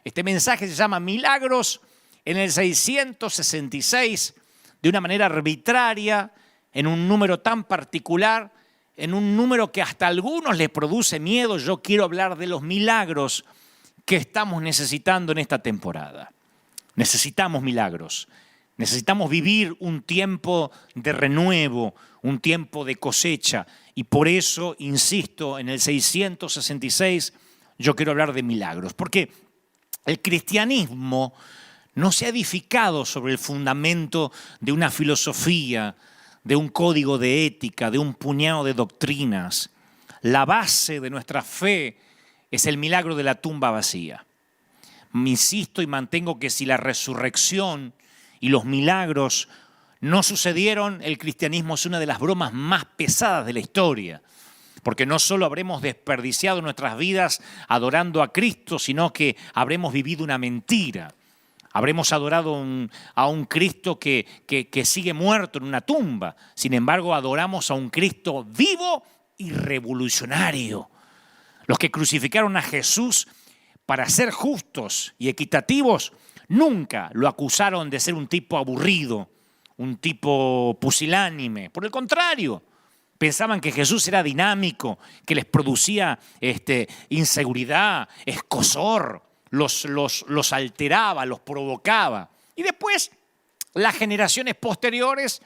Este mensaje se llama Milagros en el 666, de una manera arbitraria, en un número tan particular, en un número que hasta a algunos les produce miedo. Yo quiero hablar de los milagros que estamos necesitando en esta temporada. Necesitamos milagros. Necesitamos vivir un tiempo de renuevo, un tiempo de cosecha. Y por eso, insisto, en el 666 yo quiero hablar de milagros. Porque el cristianismo no se ha edificado sobre el fundamento de una filosofía, de un código de ética, de un puñado de doctrinas. La base de nuestra fe es el milagro de la tumba vacía. Insisto y mantengo que si la resurrección y los milagros no sucedieron, el cristianismo es una de las bromas más pesadas de la historia. Porque no solo habremos desperdiciado nuestras vidas adorando a Cristo, sino que habremos vivido una mentira. Habremos adorado a un Cristo que sigue muerto en una tumba. Sin embargo, adoramos a un Cristo vivo y revolucionario. Los que crucificaron a Jesús, para ser justos y equitativos, nunca lo acusaron de ser un tipo aburrido, un tipo pusilánime. Por el contrario, pensaban que Jesús era dinámico, que les producía inseguridad, escozor, los alteraba, los provocaba. Y después, las generaciones posteriores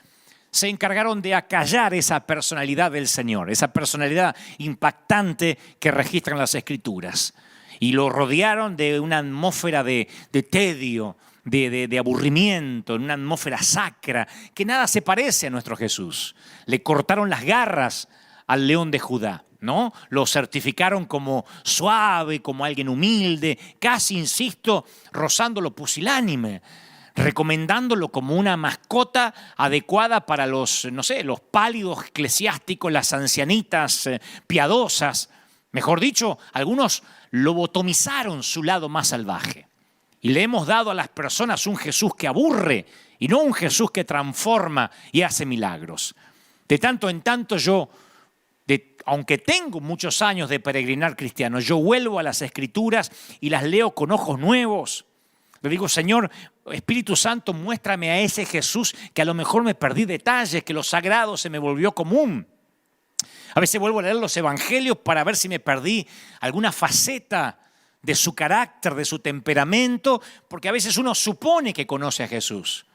se encargaron de acallar esa personalidad del Señor, esa personalidad impactante que registran las Escrituras. Y lo rodearon de una atmósfera de tedio, de aburrimiento, en una atmósfera sacra, que nada se parece a nuestro Jesús. Le cortaron las garras al león de Judá, ¿no? Lo certificaron como suave, como alguien humilde, casi, insisto, rozando lo pusilánime, recomendándolo como una mascota adecuada para los pálidos eclesiásticos, las ancianitas piadosas. Mejor dicho, algunos lobotomizaron su lado más salvaje. Y le hemos dado a las personas un Jesús que aburre y no un Jesús que transforma y hace milagros. De tanto en tanto aunque tengo muchos años de peregrinar cristiano, yo vuelvo a las Escrituras y las leo con ojos nuevos. Le digo, Señor, Espíritu Santo, muéstrame a ese Jesús que a lo mejor me perdí detalles, que lo sagrado se me volvió común. A veces vuelvo a leer los evangelios para ver si me perdí alguna faceta de su carácter, de su temperamento, porque a veces uno supone que conoce a Jesús.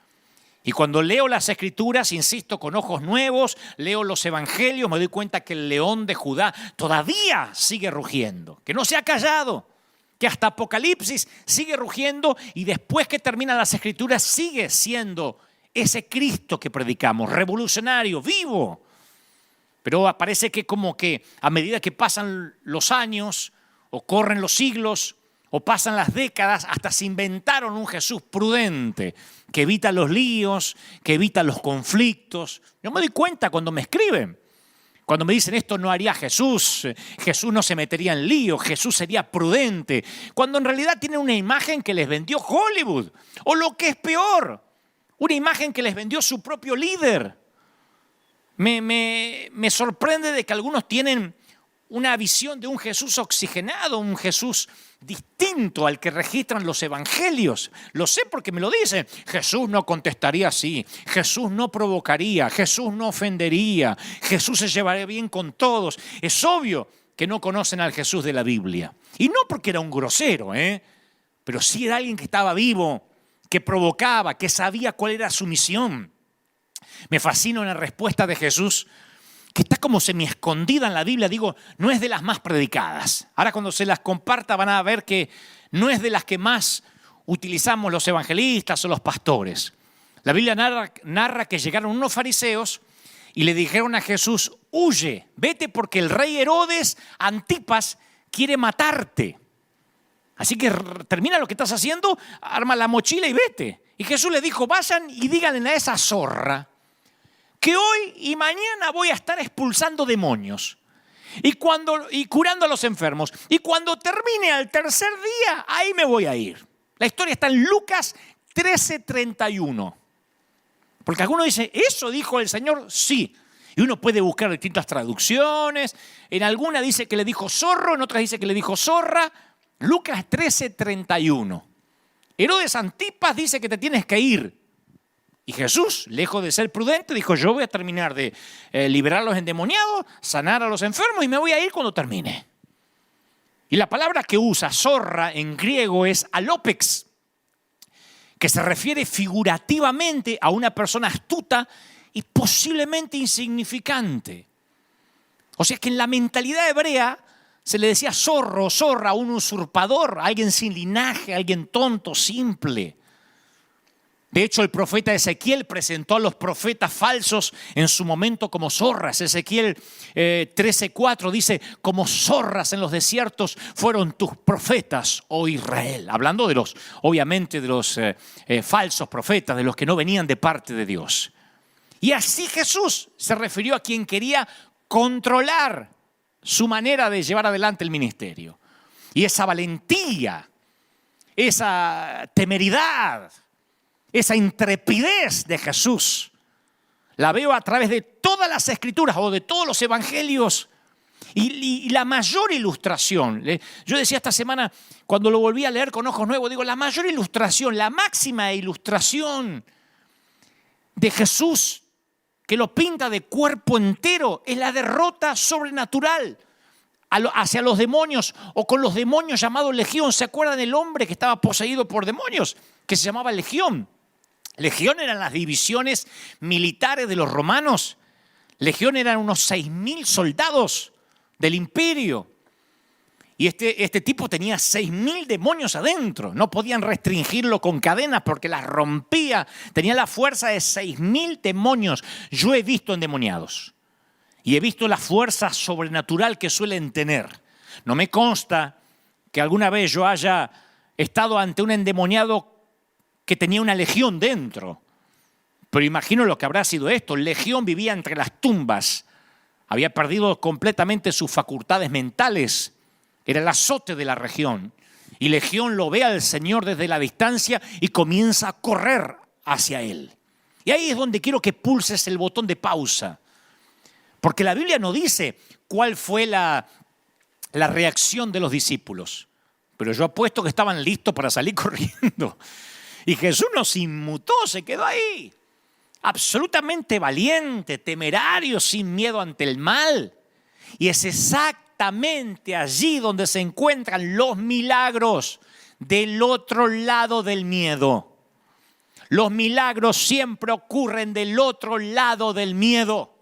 Y cuando leo las Escrituras, insisto, con ojos nuevos, leo los evangelios, me doy cuenta que el león de Judá todavía sigue rugiendo, que no se ha callado, que hasta Apocalipsis sigue rugiendo y después que terminan las Escrituras sigue siendo ese Cristo que predicamos, revolucionario, vivo. Pero parece que como que a medida que pasan los años o corren los siglos o pasan las décadas, hasta se inventaron un Jesús prudente que evita los líos, que evita los conflictos. Yo me doy cuenta cuando me escriben, cuando me dicen esto no haría Jesús, Jesús no se metería en lío, Jesús sería prudente, cuando en realidad tienen una imagen que les vendió Hollywood, o lo que es peor, una imagen que les vendió su propio líder. Me sorprende de que algunos tienen una visión de un Jesús oxigenado, un Jesús distinto al que registran los evangelios. Lo sé porque me lo dicen. Jesús no contestaría así, Jesús no provocaría, Jesús no ofendería, Jesús se llevaría bien con todos. Es obvio que no conocen al Jesús de la Biblia. Y no porque era un grosero, pero sí era alguien que estaba vivo, que provocaba, que sabía cuál era su misión. Me fascina una respuesta de Jesús que está como semi-escondida en la Biblia, digo, no es de las más predicadas. Ahora cuando se las comparta van a ver que no es de las que más utilizamos los evangelistas o los pastores. La Biblia narra que llegaron unos fariseos y le dijeron a Jesús, huye, vete porque el rey Herodes Antipas quiere matarte. Así que termina lo que estás haciendo, arma la mochila y vete. Y Jesús le dijo, vayan y díganle a esa zorra que hoy y mañana voy a estar expulsando demonios y curando a los enfermos. Y cuando termine al tercer día, ahí me voy a ir. La historia está en Lucas 13:31. Porque alguno dice, ¿eso dijo el Señor? Sí. Y uno puede buscar distintas traducciones. En alguna dice que le dijo zorro, en otras dice que le dijo zorra. Lucas 13:31. Herodes Antipas dice que te tienes que ir. Y Jesús, lejos de ser prudente, dijo, yo voy a terminar de liberar a los endemoniados, sanar a los enfermos y me voy a ir cuando termine. Y la palabra que usa, zorra, en griego es alopex, que se refiere figurativamente a una persona astuta y posiblemente insignificante. O sea que en la mentalidad hebrea se le decía zorro, zorra a un usurpador, a alguien sin linaje, a alguien tonto, simple. De hecho, el profeta Ezequiel presentó a los profetas falsos en su momento como zorras. Ezequiel 13:4 dice, como zorras en los desiertos fueron tus profetas, oh Israel. Hablando de los, obviamente, de los falsos profetas, de los que no venían de parte de Dios. Y así Jesús se refirió a quien quería controlar su manera de llevar adelante el ministerio. Y esa valentía, esa temeridad, esa intrepidez de Jesús, la veo a través de todas las escrituras o de todos los evangelios. Y la mayor ilustración, yo decía esta semana, cuando lo volví a leer con ojos nuevos, digo, la mayor ilustración, la máxima ilustración de Jesús, que lo pinta de cuerpo entero, es la derrota sobrenatural hacia los demonios o con los demonios llamados Legión. ¿Se acuerdan del hombre que estaba poseído por demonios? Que se llamaba Legión. Legión eran las divisiones militares de los romanos. Legión eran unos 6.000 soldados del imperio. Y este tipo tenía 6.000 demonios adentro. No podían restringirlo con cadenas porque las rompía. Tenía la fuerza de 6.000 demonios. Yo he visto endemoniados. Y he visto la fuerza sobrenatural que suelen tener. No me consta que alguna vez yo haya estado ante un endemoniado que tenía una legión dentro. Pero imagino lo que habrá sido esto. Legión vivía entre las tumbas. Había perdido completamente sus facultades mentales. Era el azote de la región. Y Legión lo ve al Señor desde la distancia y comienza a correr hacia Él. Y ahí es donde quiero que pulses el botón de pausa. Porque la Biblia no dice cuál fue la reacción de los discípulos. Pero yo apuesto que estaban listos para salir corriendo. Y Jesús no se inmutó, se quedó ahí. Absolutamente valiente, temerario, sin miedo ante el mal. Y es exactamente allí donde se encuentran los milagros, del otro lado del miedo. Los milagros siempre ocurren del otro lado del miedo.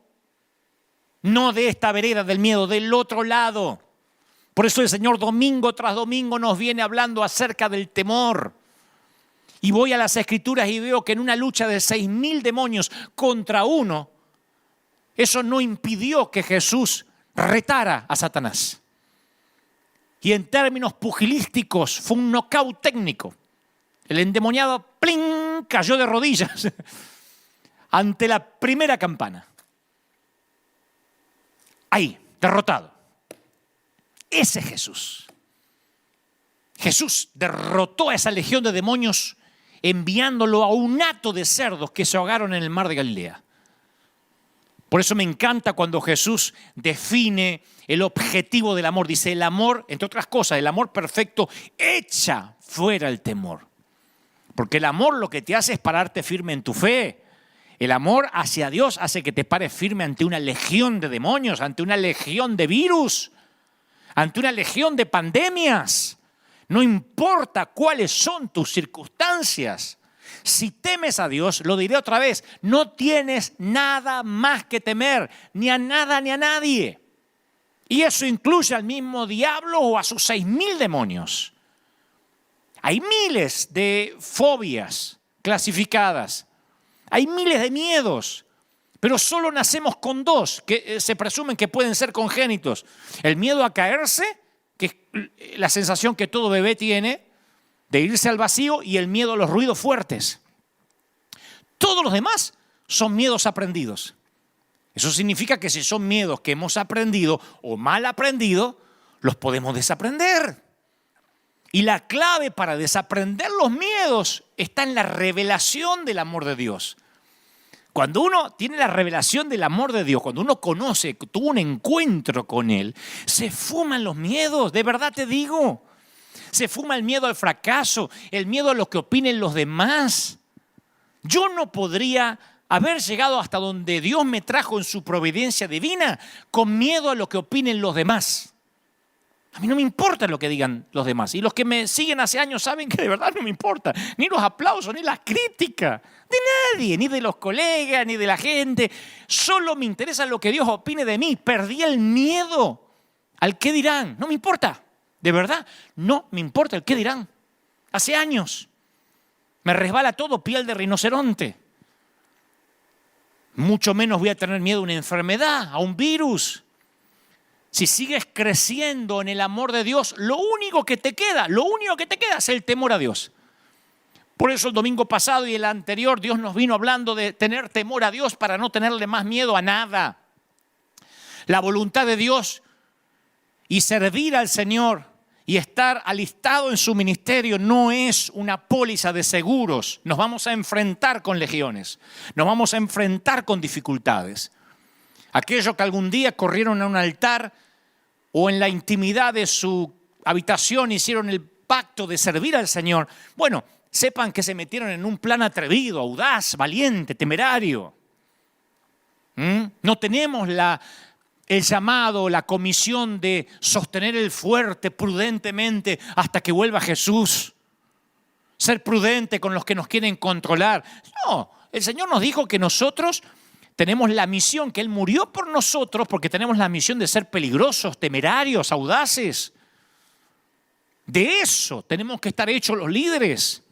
No de esta vereda del miedo, del otro lado. Por eso el Señor domingo tras domingo nos viene hablando acerca del temor. Y voy a las Escrituras y veo que en una lucha de 6.000 demonios contra uno, eso no impidió que Jesús retara a Satanás. Y en términos pugilísticos fue un nocaut técnico. El endemoniado ¡plin!, cayó de rodillas ante la primera campana. Ahí, derrotado. Ese es Jesús. Jesús derrotó a esa legión de demonios enviándolo a un hato de cerdos que se ahogaron en el mar de Galilea. Por eso me encanta cuando Jesús define el objetivo del amor. Dice, el amor, entre otras cosas, el amor perfecto echa fuera el temor. Porque el amor lo que te hace es pararte firme en tu fe. El amor hacia Dios hace que te pares firme ante una legión de demonios, ante una legión de virus, ante una legión de pandemias. No importa cuáles son tus circunstancias. Si temes a Dios, lo diré otra vez, no tienes nada más que temer, ni a nada ni a nadie. Y eso incluye al mismo diablo o a sus 6.000 demonios. Hay miles de fobias clasificadas. Hay miles de miedos. Pero solo nacemos con dos que se presumen que pueden ser congénitos. El miedo a caerse, que es la sensación que todo bebé tiene de irse al vacío, y el miedo a los ruidos fuertes. Todos los demás son miedos aprendidos. Eso significa que si son miedos que hemos aprendido o mal aprendido, los podemos desaprender. Y la clave para desaprender los miedos está en la revelación del amor de Dios. Cuando uno tiene la revelación del amor de Dios, cuando uno conoce, tuvo un encuentro con Él, se fuman los miedos, de verdad te digo. se fuma el miedo al fracaso, el miedo a lo que opinen los demás. Yo no podría haber llegado hasta donde Dios me trajo en su providencia divina con miedo a lo que opinen los demás. A mí no me importa lo que digan los demás. Y los que me siguen hace años saben que de verdad no me importa. Ni los aplausos, ni la crítica. De nadie, ni de los colegas, ni de la gente. Solo me interesa lo que Dios opine de mí. Perdí el miedo al qué dirán. No me importa. De verdad, no me importa el qué dirán. Hace años. Me resbala todo, piel de rinoceronte. Mucho menos voy a tener miedo a una enfermedad, a un virus. Si sigues creciendo en el amor de Dios, lo único que te queda es el temor a Dios. Por eso el domingo pasado y el anterior Dios nos vino hablando de tener temor a Dios para no tenerle más miedo a nada. La voluntad de Dios y servir al Señor y estar alistado en su ministerio no es una póliza de seguros. Nos vamos a enfrentar con legiones, nos vamos a enfrentar con dificultades. Aquellos que algún día corrieron a un altar o en la intimidad de su habitación hicieron el pacto de servir al Señor, bueno, sepan que se metieron en un plan atrevido, audaz, valiente, temerario. No tenemos el llamado, la comisión de sostener el fuerte prudentemente hasta que vuelva Jesús. Ser prudente con los que nos quieren controlar. No, el Señor nos dijo que nosotros tenemos la misión, que Él murió por nosotros porque tenemos la misión de ser peligrosos, temerarios, audaces. De eso tenemos que estar hechos los líderes.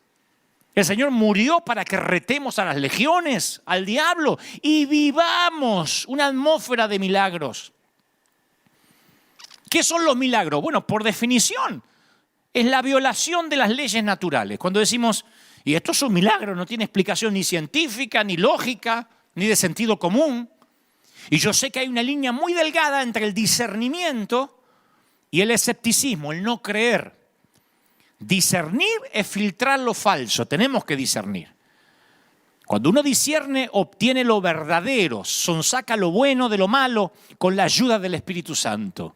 El Señor murió para que retemos a las legiones, al diablo, y vivamos una atmósfera de milagros. ¿Qué son los milagros? Bueno, por definición, es la violación de las leyes naturales. Cuando decimos, y esto es un milagro, no tiene explicación ni científica, ni lógica, ni de sentido común. Y yo sé que hay una línea muy delgada entre el discernimiento y el escepticismo, el no creer. Discernir es filtrar lo falso, tenemos que discernir. Cuando uno discierne, obtiene lo verdadero, sonsaca lo bueno de lo malo con la ayuda del Espíritu Santo.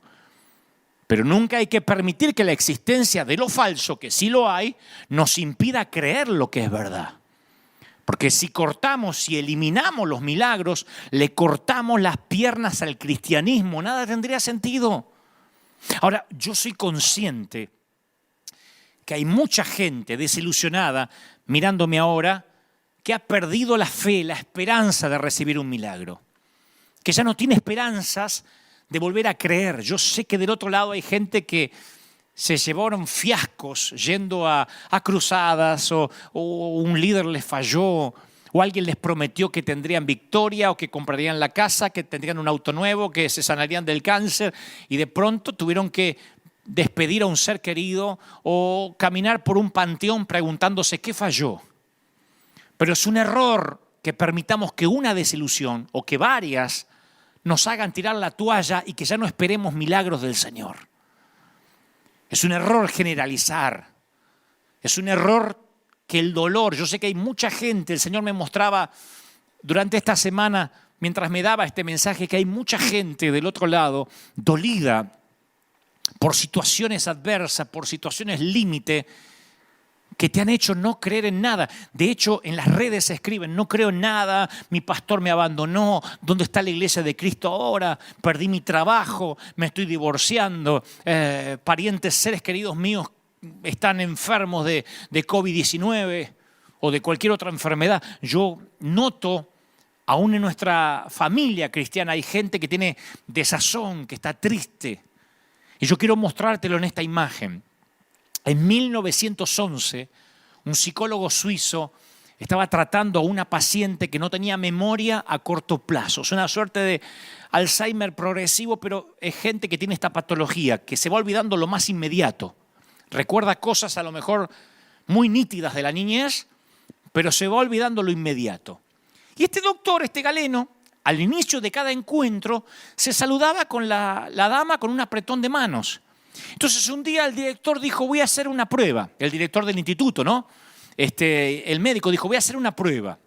Pero nunca hay que permitir que la existencia de lo falso, que sí lo hay, nos impida creer lo que es verdad. Porque si cortamos, si eliminamos los milagros, le cortamos las piernas al cristianismo, nada tendría sentido. Ahora, yo soy consciente que hay mucha gente desilusionada, mirándome ahora, que ha perdido la fe, la esperanza de recibir un milagro. Que ya no tiene esperanzas de volver a creer. Yo sé que del otro lado hay gente que se llevaron fiascos yendo a cruzadas o un líder les falló o alguien les prometió que tendrían victoria o que comprarían la casa, que tendrían un auto nuevo, que se sanarían del cáncer y de pronto tuvieron que despedir a un ser querido o caminar por un panteón preguntándose qué falló. Pero es un error que permitamos que una desilusión o que varias nos hagan tirar la toalla y que ya no esperemos milagros del Señor. Es un error generalizar. Es un error que el dolor, yo sé que hay mucha gente, el Señor me mostraba durante esta semana, mientras me daba este mensaje, que hay mucha gente del otro lado dolida por situaciones adversas, por situaciones límite, que te han hecho no creer en nada. De hecho, en las redes se escriben, no creo en nada, mi pastor me abandonó, ¿dónde está la iglesia de Cristo ahora? Perdí mi trabajo, me estoy divorciando, parientes, seres queridos míos están enfermos de COVID-19 o de cualquier otra enfermedad. Yo noto, aún en nuestra familia cristiana, hay gente que tiene desazón, que está triste. Y yo quiero mostrártelo en esta imagen. En 1911, un psicólogo suizo estaba tratando a una paciente que no tenía memoria a corto plazo. Es una suerte de Alzheimer progresivo, pero es gente que tiene esta patología, que se va olvidando lo más inmediato. Recuerda cosas a lo mejor muy nítidas de la niñez, pero se va olvidando lo inmediato. Y este doctor, este galeno, al inicio de cada encuentro, se saludaba con la dama con un apretón de manos. Entonces un día el director dijo, voy a hacer una prueba. El director del instituto, ¿no? El médico dijo, voy a hacer una prueba.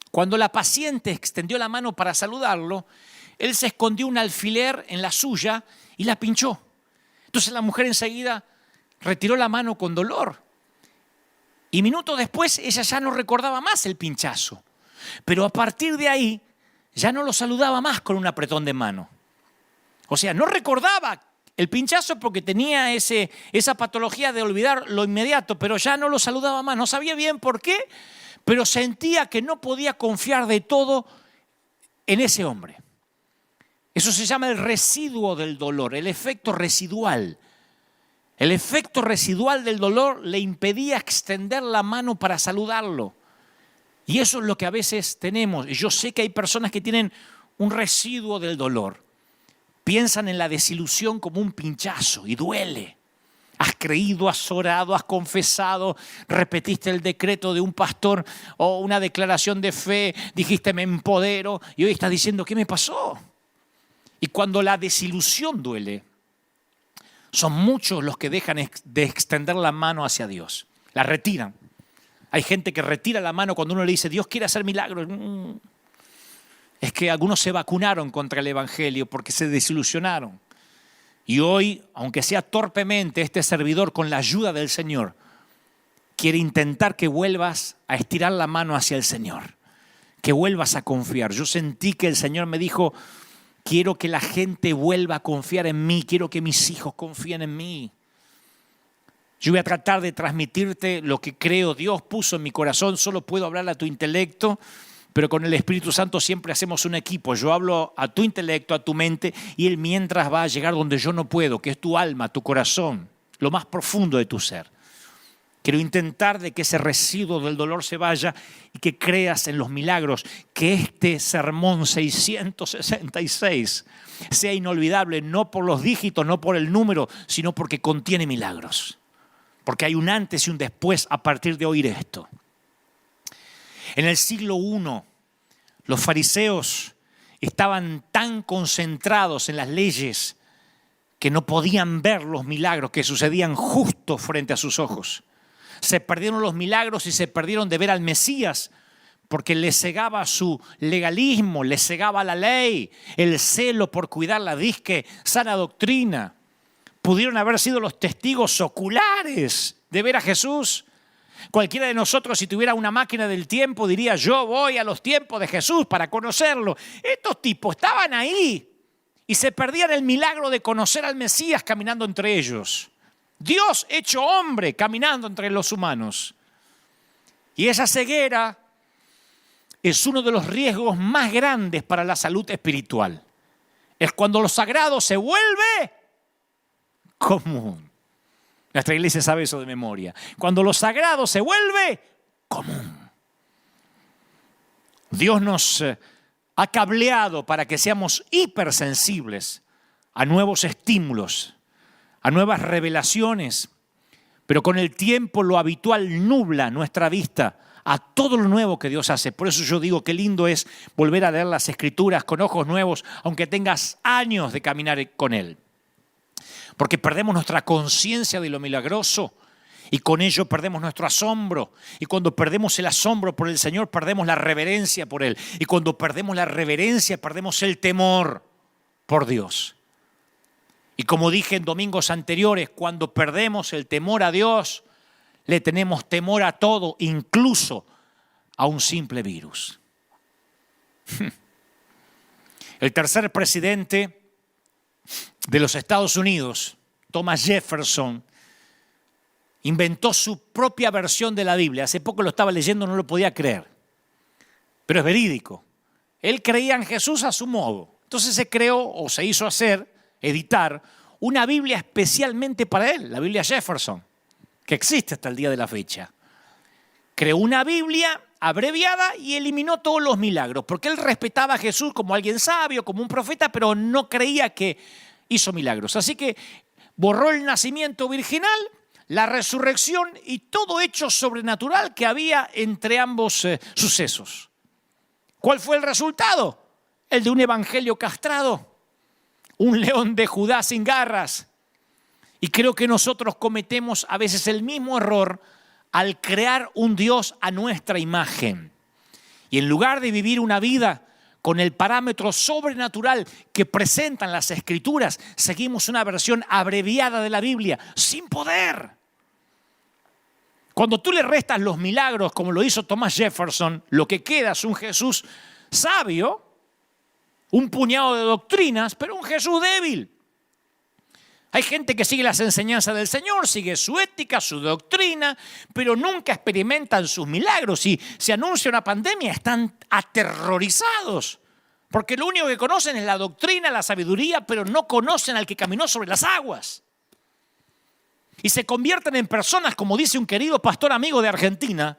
Cuando la paciente extendió la mano para saludarlo, él se escondió un alfiler en la suya y la pinchó. Entonces la mujer enseguida retiró la mano con dolor. Y minutos después ella ya no recordaba más el pinchazo. Pero a partir de ahí ya no lo saludaba más con un apretón de mano. O sea, no recordaba el pinchazo porque tenía esa patología de olvidar lo inmediato, pero ya no lo saludaba más. No sabía bien por qué, pero sentía que no podía confiar de todo en ese hombre. Eso se llama el residuo del dolor, el efecto residual. El efecto residual del dolor le impedía extender la mano para saludarlo. Y eso es lo que a veces tenemos. Y yo sé que hay personas que tienen un residuo del dolor. Piensan en la desilusión como un pinchazo y duele. Has creído, has orado, has confesado, repetiste el decreto de un pastor o una declaración de fe, dijiste me empodero y hoy estás diciendo ¿qué me pasó? Y cuando la desilusión duele, son muchos los que dejan de extender la mano hacia Dios. La retiran. Hay gente que retira la mano cuando uno le dice, Dios quiere hacer milagros. Es que algunos se vacunaron contra el Evangelio porque se desilusionaron. Y hoy, aunque sea torpemente, este servidor, con la ayuda del Señor, quiere intentar que vuelvas a estirar la mano hacia el Señor. Que vuelvas a confiar. Yo sentí que el Señor me dijo, quiero que la gente vuelva a confiar en mí, quiero que mis hijos confíen en mí. Yo voy a tratar de transmitirte lo que creo Dios puso en mi corazón, solo puedo hablar a tu intelecto, pero con el Espíritu Santo siempre hacemos un equipo. Yo hablo a tu intelecto, a tu mente, y Él mientras va a llegar donde yo no puedo, que es tu alma, tu corazón, lo más profundo de tu ser. Quiero intentar de que ese residuo del dolor se vaya y que creas en los milagros, que este sermón 666 sea inolvidable, no por los dígitos, no por el número, sino porque contiene milagros. Porque hay un antes y un después a partir de oír esto. En el siglo I, los fariseos estaban tan concentrados en las leyes que no podían ver los milagros que sucedían justo frente a sus ojos. Se perdieron los milagros y se perdieron de ver al Mesías porque les cegaba su legalismo, les cegaba la ley, el celo por cuidar la disque sana doctrina. Pudieron haber sido los testigos oculares de ver a Jesús. Cualquiera de nosotros, si tuviera una máquina del tiempo, diría, yo voy a los tiempos de Jesús para conocerlo. Estos tipos estaban ahí y se perdían el milagro de conocer al Mesías caminando entre ellos. Dios hecho hombre caminando entre los humanos. Y esa ceguera es uno de los riesgos más grandes para la salud espiritual. Es cuando lo sagrado se vuelve común. Nuestra iglesia sabe eso de memoria. Cuando lo sagrado se vuelve común. Dios nos ha cableado para que seamos hipersensibles a nuevos estímulos, a nuevas revelaciones, pero con el tiempo lo habitual nubla nuestra vista a todo lo nuevo que Dios hace. Por eso yo digo qué lindo es volver a leer las Escrituras con ojos nuevos, aunque tengas años de caminar con Él. Porque perdemos nuestra conciencia de lo milagroso y con ello perdemos nuestro asombro. Y cuando perdemos el asombro por el Señor, perdemos la reverencia por Él. Y cuando perdemos la reverencia, perdemos el temor por Dios. Y como dije en domingos anteriores, cuando perdemos el temor a Dios, le tenemos temor a todo, incluso a un simple virus. El tercer presidente de los Estados Unidos, Thomas Jefferson, inventó su propia versión de la Biblia. Hace poco lo estaba leyendo, no lo podía creer. Pero es verídico. Él creía en Jesús a su modo. Entonces se creó o se hizo editar una Biblia especialmente para él, la Biblia Jefferson, que existe hasta el día de la fecha. Creó una Biblia abreviada y eliminó todos los milagros, porque él respetaba a Jesús como alguien sabio, como un profeta, pero no creía que hizo milagros. Así que borró el nacimiento virginal, la resurrección y todo hecho sobrenatural que había entre ambos sucesos. ¿Cuál fue el resultado? El de un evangelio castrado, un león de Judá sin garras. Y creo que nosotros cometemos a veces el mismo error al crear un Dios a nuestra imagen. Y en lugar de vivir una vida con el parámetro sobrenatural que presentan las Escrituras, seguimos una versión abreviada de la Biblia, sin poder. Cuando tú le restas los milagros, como lo hizo Thomas Jefferson, lo que queda es un Jesús sabio, un puñado de doctrinas, pero un Jesús débil. Hay gente que sigue las enseñanzas del Señor, sigue su ética, su doctrina, pero nunca experimentan sus milagros. Si se anuncia una pandemia, están aterrorizados, porque lo único que conocen es la doctrina, la sabiduría, pero no conocen al que caminó sobre las aguas. Y se convierten en personas, como dice un querido pastor amigo de Argentina,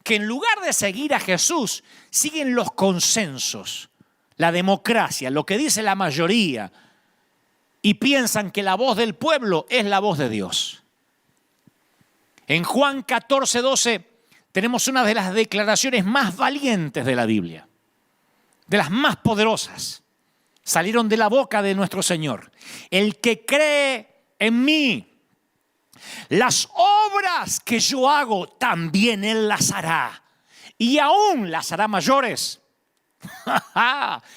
que en lugar de seguir a Jesús, siguen los consensos, la democracia, lo que dice la mayoría, y piensan que la voz del pueblo es la voz de Dios. En Juan 14:12 tenemos una de las declaraciones más valientes de la Biblia, de las más poderosas. Salieron de la boca de nuestro Señor. El que cree en mí, las obras que yo hago, también Él las hará. Y aún las hará mayores.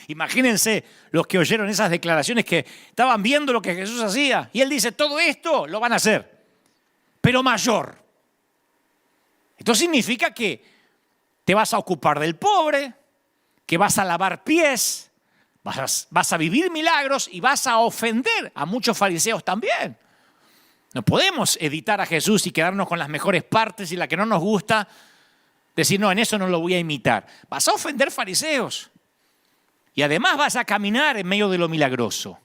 Imagínense los que oyeron esas declaraciones, que estaban viendo lo que Jesús hacía. Y Él dice, todo esto lo van a hacer, pero mayor. Esto significa que te vas a ocupar del pobre, que vas a lavar pies, vas a vivir milagros y vas a ofender a muchos fariseos también. No podemos editar a Jesús y quedarnos con las mejores partes y la que no nos gusta, decir, no, en eso no lo voy a imitar. Vas a ofender fariseos. Y además vas a caminar en medio de lo milagroso.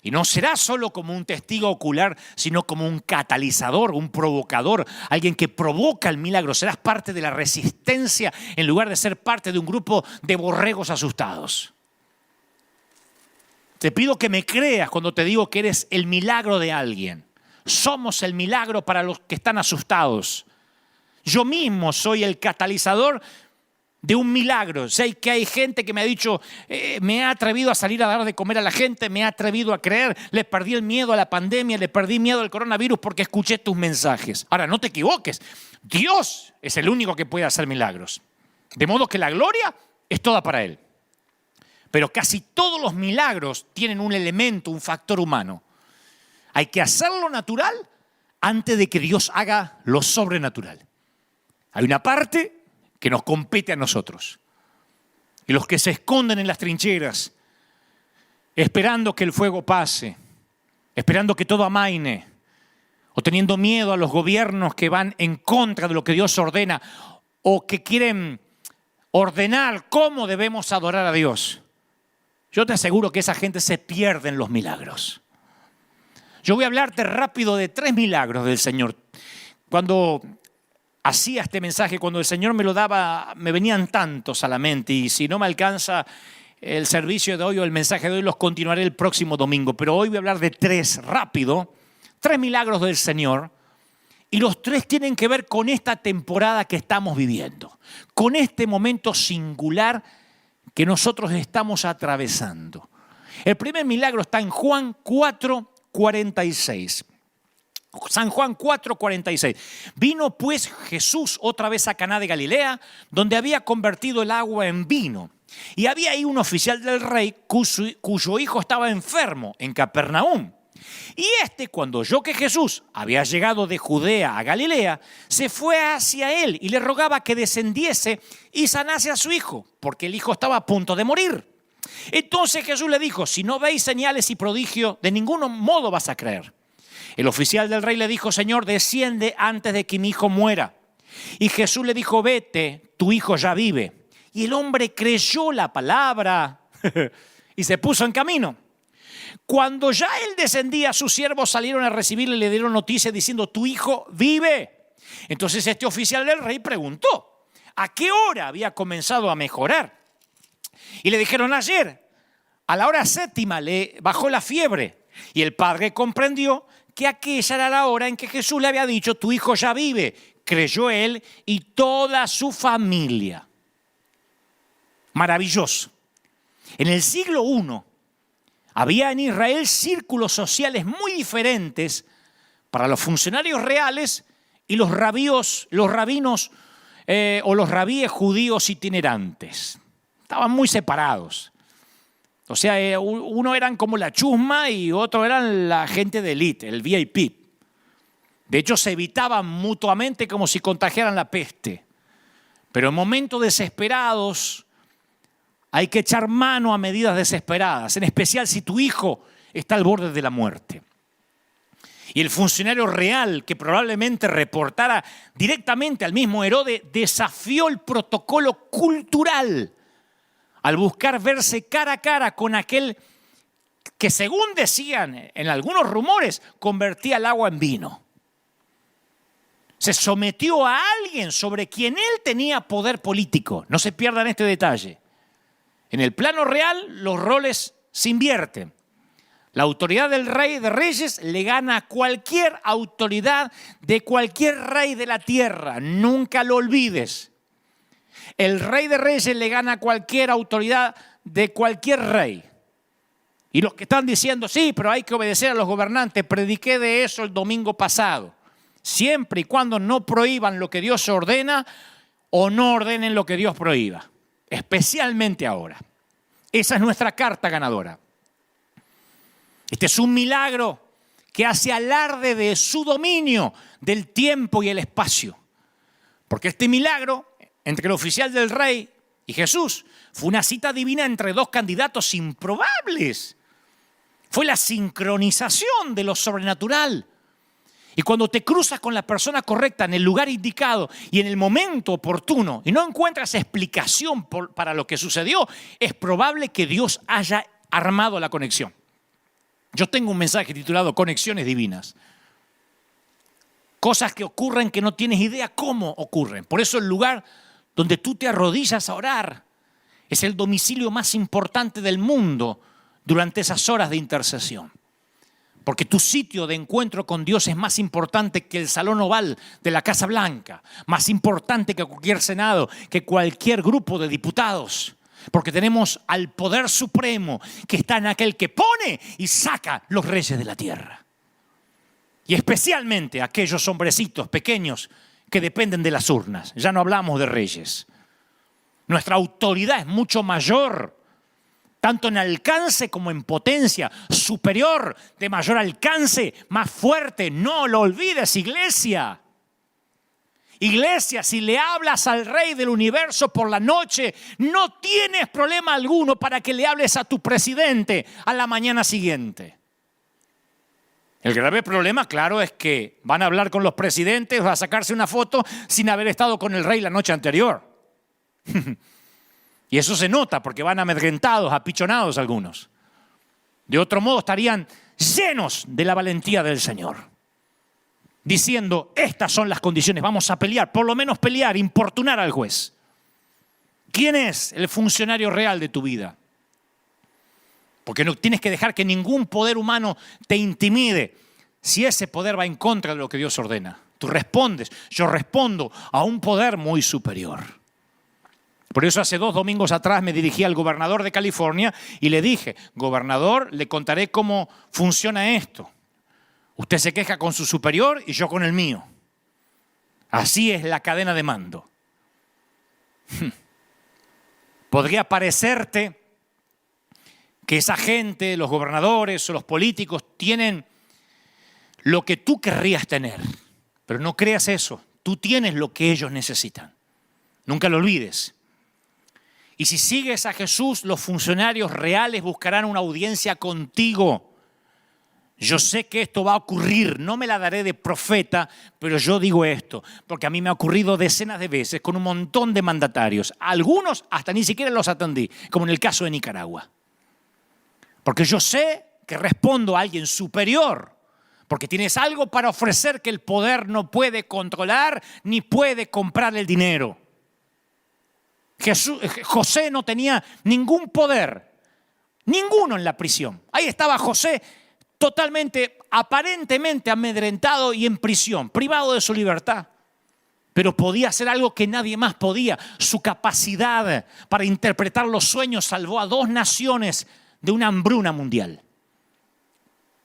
Y no serás solo como un testigo ocular, sino como un catalizador, un provocador, alguien que provoca el milagro. Serás parte de la resistencia en lugar de ser parte de un grupo de borregos asustados. Te pido que me creas cuando te digo que eres el milagro de alguien. Somos el milagro para los que están asustados. Yo mismo soy el catalizador de un milagro. Sé que hay gente que me ha dicho, me he atrevido a salir a dar de comer a la gente, me he atrevido a creer, le perdí el miedo a la pandemia, le perdí miedo al coronavirus porque escuché tus mensajes. Ahora, no te equivoques, Dios es el único que puede hacer milagros. De modo que la gloria es toda para Él. Pero casi todos los milagros tienen un elemento, un factor humano. Hay que hacerlo natural antes de que Dios haga lo sobrenatural. Hay una parte que nos compete a nosotros. Y los que se esconden en las trincheras, esperando que el fuego pase, esperando que todo amaine, o teniendo miedo a los gobiernos que van en contra de lo que Dios ordena, o que quieren ordenar cómo debemos adorar a Dios. Yo te aseguro que esa gente se pierde en los milagros. Yo voy a hablarte rápido de 3 milagros del Señor. Cuando hacía este mensaje, cuando el Señor me lo daba, me venían tantos a la mente, y si no me alcanza el servicio de hoy o el mensaje de hoy, los continuaré el próximo domingo. Pero hoy voy a hablar de 3 rápido, 3 milagros del Señor, y los 3 tienen que ver con esta temporada que estamos viviendo, con este momento singular que nosotros estamos atravesando. El primer milagro está en Juan 4:46. San Juan 4:46. Vino pues Jesús otra vez a Caná de Galilea, donde había convertido el agua en vino. Y había ahí un oficial del rey cuyo hijo estaba enfermo en Capernaum. Y cuando oyó que Jesús había llegado de Judea a Galilea, se fue hacia él y le rogaba que descendiese y sanase a su hijo, porque el hijo estaba a punto de morir. Entonces Jesús le dijo, si no veis señales y prodigios, de ningún modo vas a creer. El oficial del rey le dijo, Señor, desciende antes de que mi hijo muera. Y Jesús le dijo, vete, tu hijo ya vive. Y el hombre creyó la palabra y se puso en camino. Cuando ya él descendía, sus siervos salieron a recibirle y le dieron noticia diciendo, tu hijo vive. Entonces este oficial del rey preguntó, ¿a qué hora había comenzado a mejorar? Y le dijeron, ayer, a la hora 7:00 le bajó la fiebre. Y el padre comprendió que aquella era la hora en que Jesús le había dicho, tu hijo ya vive. Creyó él y toda su familia. Maravilloso. En el siglo I había en Israel círculos sociales muy diferentes para los funcionarios reales y los rabinos o los rabíes judíos itinerantes. estaban muy separados. O sea, uno eran como la chusma y otro eran la gente de élite, el VIP. De hecho, se evitaban mutuamente como si contagiaran la peste. Pero en momentos desesperados hay que echar mano a medidas desesperadas, en especial si tu hijo está al borde de la muerte. Y el funcionario real, que probablemente reportara directamente al mismo Herodes, desafió el protocolo cultural al buscar verse cara a cara con aquel que, según decían en algunos rumores, convertía el agua en vino. Se sometió a alguien sobre quien él tenía poder político. No se pierdan este detalle. En el plano real, los roles se invierten. La autoridad del rey de reyes le gana a cualquier autoridad de cualquier rey de la tierra. Nunca lo olvides. El rey de reyes le gana a cualquier autoridad de cualquier rey. Y los que están diciendo, sí, pero hay que obedecer a los gobernantes, prediqué de eso el domingo pasado. Siempre y cuando no prohíban lo que Dios ordena o no ordenen lo que Dios prohíba. Especialmente ahora. Esa es nuestra carta ganadora. Este es un milagro que hace alarde de su dominio del tiempo y el espacio. Porque este milagro entre el oficial del rey y Jesús fue una cita divina entre dos candidatos improbables. Fue la sincronización de lo sobrenatural. Y cuando te cruzas con la persona correcta en el lugar indicado y en el momento oportuno y no encuentras explicación para lo que sucedió, es probable que Dios haya armado la conexión. Yo tengo un mensaje titulado Conexiones Divinas. Cosas que ocurren que no tienes idea cómo ocurren. Por eso el lugar donde tú te arrodillas a orar es el domicilio más importante del mundo durante esas horas de intercesión. Porque tu sitio de encuentro con Dios es más importante que el salón oval de la Casa Blanca, más importante que cualquier senado, que cualquier grupo de diputados. Porque tenemos al poder supremo que está en aquel que pone y saca los reyes de la tierra. Y especialmente aquellos hombrecitos pequeños que dependen de las urnas. Ya no hablamos de reyes. Nuestra autoridad es mucho mayor, tanto en alcance como en potencia, superior, de mayor alcance, más fuerte. No lo olvides, iglesia. Iglesia, si le hablas al Rey del Universo por la noche, no tienes problema alguno para que le hables a tu presidente a la mañana siguiente. El grave problema, claro, es que van a hablar con los presidentes, va a sacarse una foto sin haber estado con el rey la noche anterior. Y eso se nota porque van amedrentados, apichonados algunos. De otro modo estarían llenos de la valentía del Señor. Diciendo, estas son las condiciones, vamos a pelear, por lo menos pelear, importunar al juez. ¿Quién es el funcionario real de tu vida? Porque no tienes que dejar que ningún poder humano te intimide si ese poder va en contra de lo que Dios ordena. Tú respondes, yo respondo a un poder muy superior. Por eso hace 2 domingos atrás me dirigí al gobernador de California y le dije, gobernador, le contaré cómo funciona esto. Usted se queja con su superior y yo con el mío. Así es la cadena de mando. Podría parecerte que esa gente, los gobernadores o los políticos tienen lo que tú querrías tener. Pero no creas eso. Tú tienes lo que ellos necesitan. Nunca lo olvides. Y si sigues a Jesús, los funcionarios reales buscarán una audiencia contigo. Yo sé que esto va a ocurrir, no me la daré de profeta, pero yo digo esto, porque a mí me ha ocurrido decenas de veces con un montón de mandatarios. Algunos hasta ni siquiera los atendí, como en el caso de Nicaragua. Porque yo sé que respondo a alguien superior, porque tienes algo para ofrecer que el poder no puede controlar ni puede comprar el dinero. José no tenía ningún poder, ninguno en la prisión. Ahí estaba José, totalmente, aparentemente amedrentado y en prisión, privado de su libertad. Pero podía hacer algo que nadie más podía. Su capacidad para interpretar los sueños salvó a 2 naciones de una hambruna mundial.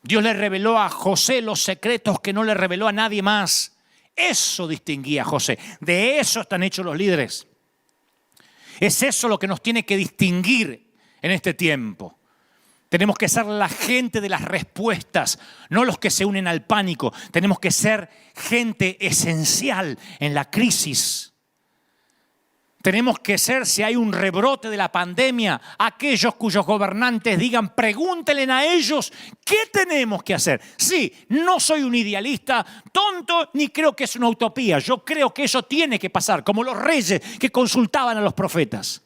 Dios le reveló a José los secretos que no le reveló a nadie más. Eso distinguía a José. De eso están hechos los líderes. Es eso lo que nos tiene que distinguir en este tiempo. Tenemos que ser la gente de las respuestas, no los que se unen al pánico. Tenemos que ser gente esencial en la crisis. Tenemos que ser, si hay un rebrote de la pandemia, aquellos cuyos gobernantes digan, pregúntenle a ellos qué tenemos que hacer. Sí, no soy un idealista tonto ni creo que es una utopía. Yo creo que eso tiene que pasar, como los reyes que consultaban a los profetas.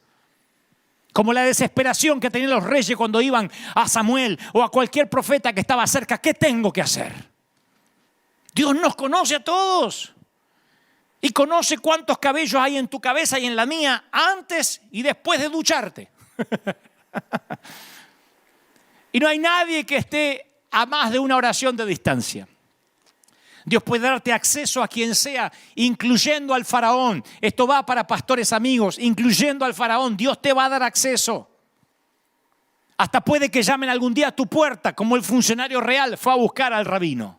Como la desesperación que tenían los reyes cuando iban a Samuel o a cualquier profeta que estaba cerca. ¿Qué tengo que hacer? Dios nos conoce a todos. Y conoce cuántos cabellos hay en tu cabeza y en la mía antes y después de ducharte. Y no hay nadie que esté a más de una oración de distancia. Dios puede darte acceso a quien sea, incluyendo al faraón. Esto va para pastores amigos, incluyendo al faraón. Dios te va a dar acceso. Hasta puede que llamen algún día a tu puerta, como el funcionario real fue a buscar al rabino.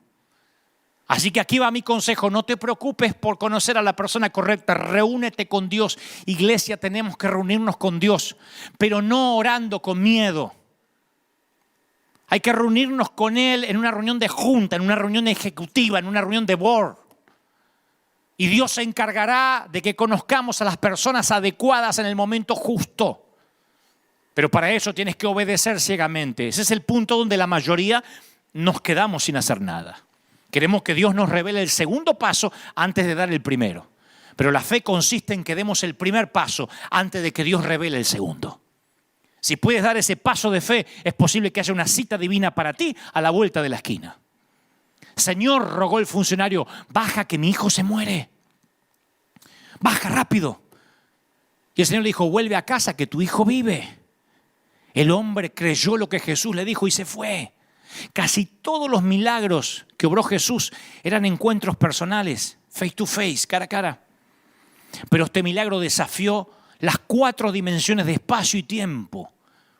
Así que aquí va mi consejo, no te preocupes por conocer a la persona correcta, reúnete con Dios. Iglesia, tenemos que reunirnos con Dios, pero no orando con miedo. Hay que reunirnos con Él en una reunión de junta, en una reunión ejecutiva, en una reunión de board. Y Dios se encargará de que conozcamos a las personas adecuadas en el momento justo. Pero para eso tienes que obedecer ciegamente. Ese es el punto donde la mayoría nos quedamos sin hacer nada. Queremos que Dios nos revele el segundo paso antes de dar el primero. Pero la fe consiste en que demos el primer paso antes de que Dios revele el segundo. Si puedes dar ese paso de fe, es posible que haya una cita divina para ti a la vuelta de la esquina. Señor, rogó el funcionario, baja que mi hijo se muere. Baja rápido. Y el Señor le dijo, vuelve a casa que tu hijo vive. El hombre creyó lo que Jesús le dijo y se fue. Casi todos los milagros que obró Jesús eran encuentros personales, face to face, cara a cara. Pero este milagro desafió las 4 dimensiones de espacio y tiempo.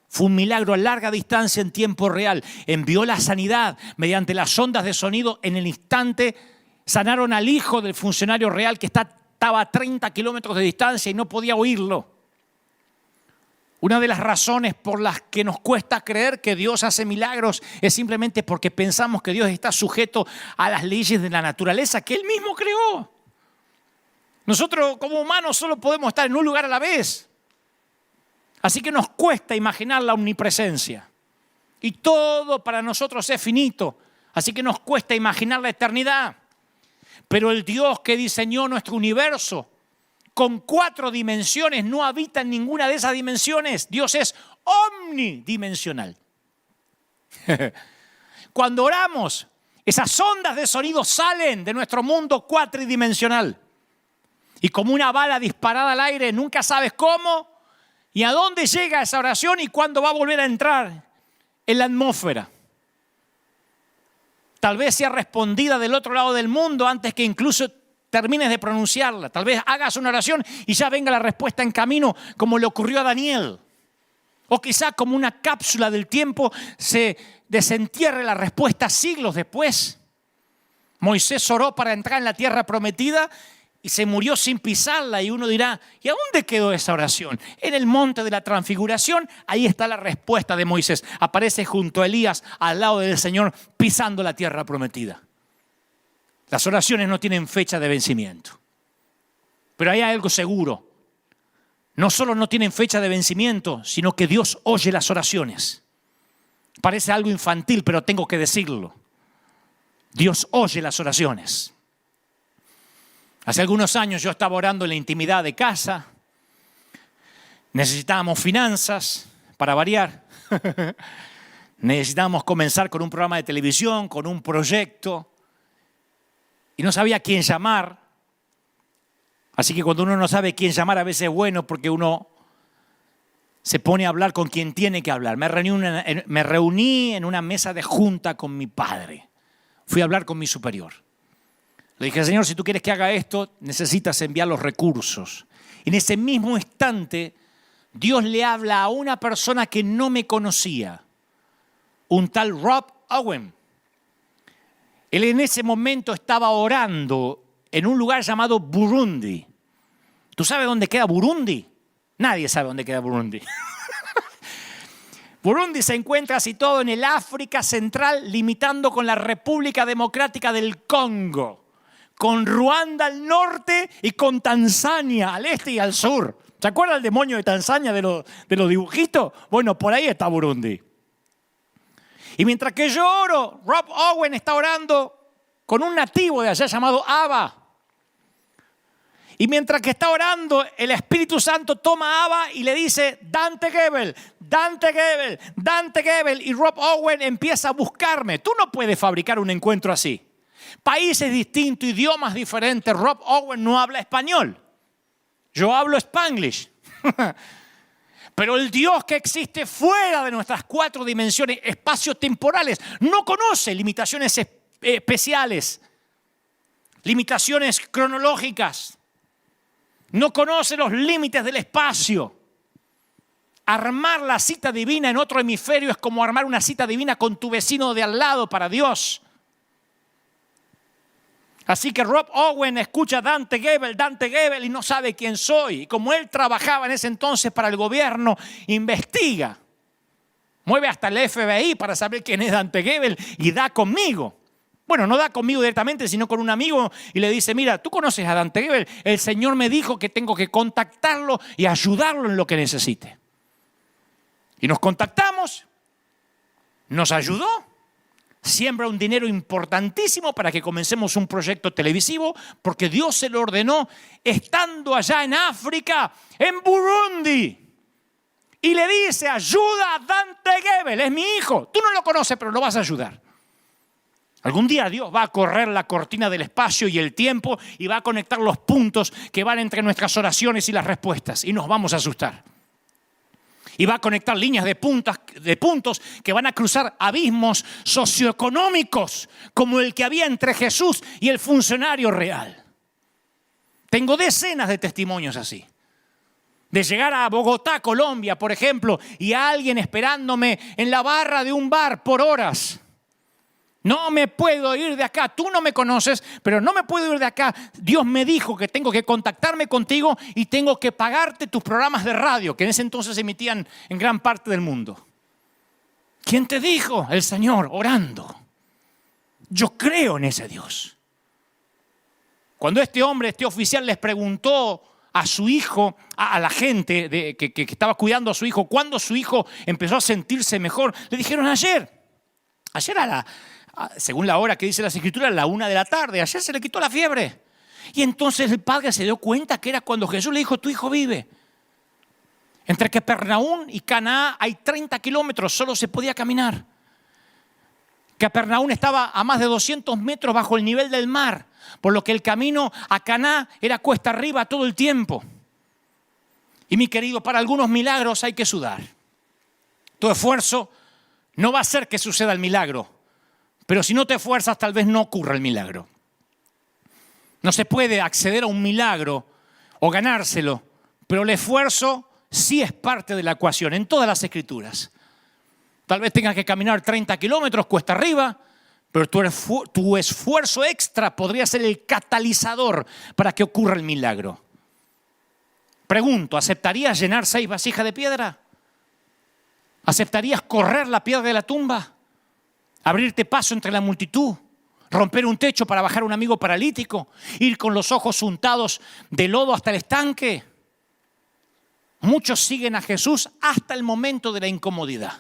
Fue un milagro a larga distancia en tiempo real. Envió la sanidad mediante las ondas de sonido. En el instante sanaron al hijo del funcionario real que estaba a 30 kilómetros de distancia y no podía oírlo. Una de las razones por las que nos cuesta creer que Dios hace milagros es simplemente porque pensamos que Dios está sujeto a las leyes de la naturaleza que Él mismo creó. Nosotros como humanos solo podemos estar en un lugar a la vez. Así que nos cuesta imaginar la omnipresencia. Y todo para nosotros es finito. Así que nos cuesta imaginar la eternidad. Pero el Dios que diseñó nuestro universo con 4 dimensiones no habita en ninguna de esas dimensiones. Dios es omnidimensional. Cuando oramos, esas ondas de sonido salen de nuestro mundo cuatridimensional. Y como una bala disparada al aire, nunca sabes cómo y a dónde llega esa oración y cuándo va a volver a entrar en la atmósfera. Tal vez sea respondida del otro lado del mundo antes que incluso termines de pronunciarla. Tal vez hagas una oración y ya venga la respuesta en camino, como le ocurrió a Daniel. O quizá como una cápsula del tiempo se desentierre la respuesta siglos después. Moisés oró para entrar en la tierra prometida y se murió sin pisarla. Y uno dirá, ¿y a dónde quedó esa oración? En el monte de la transfiguración, ahí está la respuesta de Moisés. Aparece junto a Elías al lado del Señor pisando la tierra prometida. Las oraciones no tienen fecha de vencimiento. Pero hay algo seguro. No solo no tienen fecha de vencimiento, sino que Dios oye las oraciones. Parece algo infantil, pero tengo que decirlo. Dios oye las oraciones. Hace algunos años yo estaba orando en la intimidad de casa. Necesitábamos finanzas, para variar. Necesitábamos comenzar con un programa de televisión, con un proyecto. Y no sabía a quién llamar. Así que cuando uno no sabe quién llamar, a veces es bueno porque uno se pone a hablar con quien tiene que hablar. Me reuní en una mesa de junta con mi padre. Fui a hablar con mi superior. Le dije, Señor, si tú quieres que haga esto, necesitas enviar los recursos. En ese mismo instante, Dios le habla a una persona que no me conocía. Un tal Rob Owen. Él en ese momento estaba orando en un lugar llamado Burundi. ¿Tú sabes dónde queda Burundi? Nadie sabe dónde queda Burundi. Burundi se encuentra situado en el África Central, limitando con la República Democrática del Congo, con Ruanda al norte y con Tanzania al este y al sur. ¿Se acuerda el demonio de Tanzania de los dibujitos? Bueno, por ahí está Burundi. Y mientras que yo oro, Rob Owen está orando con un nativo de allá llamado Abba. Y mientras que está orando, el Espíritu Santo toma a Abba y le dice, Dante Gebel, Dante Gebel, Dante Gebel. Y Rob Owen empieza a buscarme. Tú no puedes fabricar un encuentro así. Países distintos, idiomas diferentes. Rob Owen no habla español. Yo hablo Spanglish. Pero el Dios que existe fuera de nuestras 4 dimensiones espacio-temporales no conoce limitaciones especiales, limitaciones cronológicas. No conoce los límites del espacio. Armar la cita divina en otro hemisferio es como armar una cita divina con tu vecino de al lado para Dios. Así que Rob Owen escucha Dante Gebel y no sabe quién soy. Y como él trabajaba en ese entonces para el gobierno, investiga. Mueve hasta el FBI para saber quién es Dante Gebel y da conmigo. Bueno, no da conmigo directamente, sino con un amigo y le dice, mira, tú conoces a Dante Gebel. El Señor me dijo que tengo que contactarlo y ayudarlo en lo que necesite. Y nos contactamos, nos ayudó. Siembra un dinero importantísimo para que comencemos un proyecto televisivo, porque Dios se lo ordenó estando allá en África, en Burundi. Y le dice, ayuda a Dante Gebel, es mi hijo. Tú no lo conoces, pero lo vas a ayudar. Algún día Dios va a correr la cortina del espacio y el tiempo y va a conectar los puntos que van entre nuestras oraciones y las respuestas. Y nos vamos a asustar. Y va a conectar líneas de puntos que van a cruzar abismos socioeconómicos como el que había entre Jesús y el funcionario real. Tengo decenas de testimonios así. De llegar a Bogotá, Colombia, por ejemplo, y a alguien esperándome en la barra de un bar por horas. No me puedo ir de acá. Tú no me conoces, pero no me puedo ir de acá. Dios me dijo que tengo que contactarme contigo y tengo que pagarte tus programas de radio, que en ese entonces se emitían en gran parte del mundo. ¿Quién te dijo? El Señor, orando. Yo creo en ese Dios. Cuando este oficial les preguntó a su hijo, a la gente que estaba cuidando a su hijo, ¿cuándo su hijo empezó a sentirse mejor? Le dijeron ayer. Ayer según la hora que dice las Escrituras, a la 1 de la tarde. Ayer se le quitó la fiebre. Y entonces el padre se dio cuenta que era cuando Jesús le dijo, tu hijo vive. Entre Capernaum y Canaá hay 30 kilómetros, solo se podía caminar. Capernaum estaba a más de 200 metros bajo el nivel del mar, por lo que el camino a Canaá era cuesta arriba todo el tiempo. Y mi querido, para algunos milagros hay que sudar. Tu esfuerzo no va a hacer que suceda el milagro. Pero si no te esfuerzas, tal vez no ocurra el milagro. No se puede acceder a un milagro o ganárselo, pero el esfuerzo sí es parte de la ecuación en todas las Escrituras. Tal vez tengas que caminar 30 kilómetros cuesta arriba, pero tu esfuerzo extra podría ser el catalizador para que ocurra el milagro. Pregunto, ¿aceptarías llenar 6 vasijas de piedra? ¿Aceptarías correr la piedra de la tumba? ¿Abrirte paso entre la multitud? ¿Romper un techo para bajar a un amigo paralítico? ¿Ir con los ojos untados de lodo hasta el estanque? Muchos siguen a Jesús hasta el momento de la incomodidad.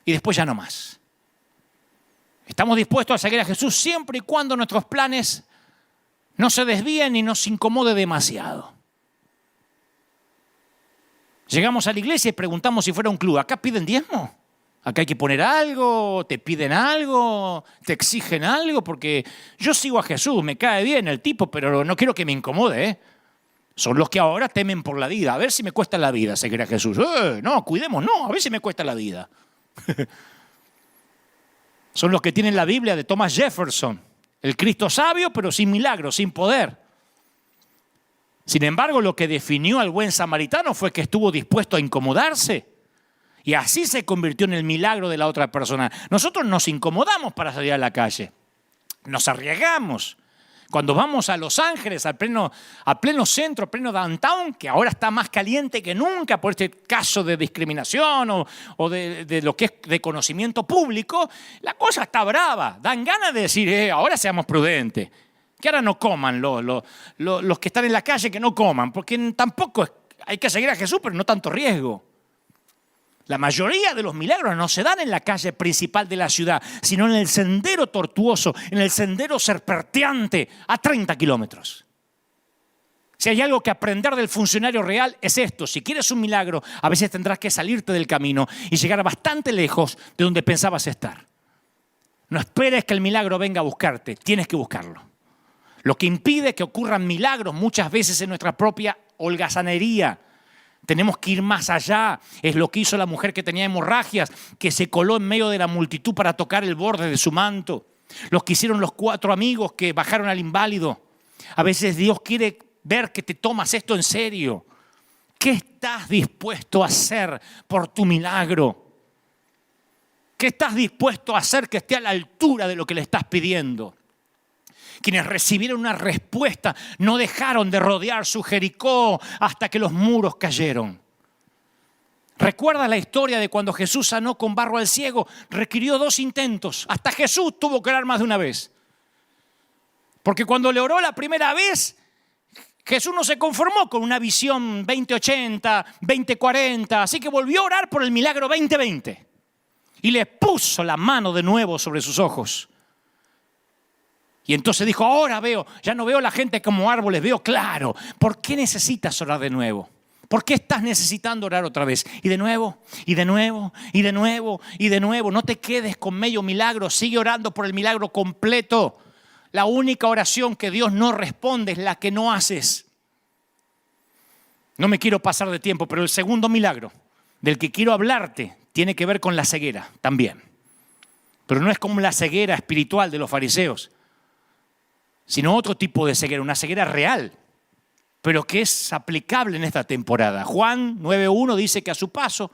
Y después ya no más. Estamos dispuestos a seguir a Jesús siempre y cuando nuestros planes no se desvíen y nos incomode demasiado. Llegamos a la iglesia y preguntamos si fuera un club. ¿Acá piden diezmo? ¿Acá hay que poner algo? ¿Te piden algo? ¿Te exigen algo? Porque yo sigo a Jesús, me cae bien el tipo, pero no quiero que me incomode, ¿eh? Son los que ahora temen por la vida. A ver si me cuesta la vida seguir a Jesús. No, cuidemos, no, a ver si me cuesta la vida. Son los que tienen la Biblia de Thomas Jefferson. El Cristo sabio, pero sin milagro, sin poder. Sin embargo, lo que definió al buen samaritano fue que estuvo dispuesto a incomodarse. Y así se convirtió en el milagro de la otra persona. Nosotros nos incomodamos para salir a la calle. Nos arriesgamos. Cuando vamos a Los Ángeles, a pleno centro, a pleno downtown, que ahora está más caliente que nunca por este caso de discriminación o de lo que es de conocimiento público, la cosa está brava. Dan ganas de decir, ahora seamos prudentes. Que ahora no coman los que están en la calle, que no coman, porque tampoco hay que seguir a Jesús, pero no tanto riesgo. La mayoría de los milagros no se dan en la calle principal de la ciudad, sino en el sendero tortuoso, en el sendero serpenteante a 30 kilómetros. Si hay algo que aprender del funcionario real es esto. Si quieres un milagro, a veces tendrás que salirte del camino y llegar bastante lejos de donde pensabas estar. No esperes que el milagro venga a buscarte, tienes que buscarlo. Lo que impide que ocurran milagros muchas veces es nuestra propia holgazanería. Tenemos que ir más allá. Es lo que hizo la mujer que tenía hemorragias, que se coló en medio de la multitud para tocar el borde de su manto. Lo que hicieron los 4 amigos que bajaron al inválido. A veces Dios quiere ver que te tomas esto en serio. ¿Qué estás dispuesto a hacer por tu milagro? ¿Qué estás dispuesto a hacer que esté a la altura de lo que le estás pidiendo? Quienes recibieron una respuesta no dejaron de rodear su Jericó hasta que los muros cayeron. ¿Recuerdas la historia de cuando Jesús sanó con barro al ciego? Requirió 2 intentos. Hasta Jesús tuvo que orar más de una vez. Porque cuando le oró la primera vez, Jesús no se conformó con una visión 2080, 2040. Así que volvió a orar por el milagro 2020. Y le puso la mano de nuevo sobre sus ojos. Y entonces dijo, ahora veo, ya no veo a la gente como árboles, veo claro. ¿Por qué necesitas orar de nuevo? ¿Por qué estás necesitando orar otra vez? Y de nuevo, y de nuevo, y de nuevo, y de nuevo. No te quedes con medio milagro, sigue orando por el milagro completo. La única oración que Dios no responde es la que no haces. No me quiero pasar de tiempo, pero el segundo milagro del que quiero hablarte tiene que ver con la ceguera también. Pero no es como la ceguera espiritual de los fariseos, sino otro tipo de ceguera, una ceguera real, pero que es aplicable en esta temporada. Juan 9:1 dice que a su paso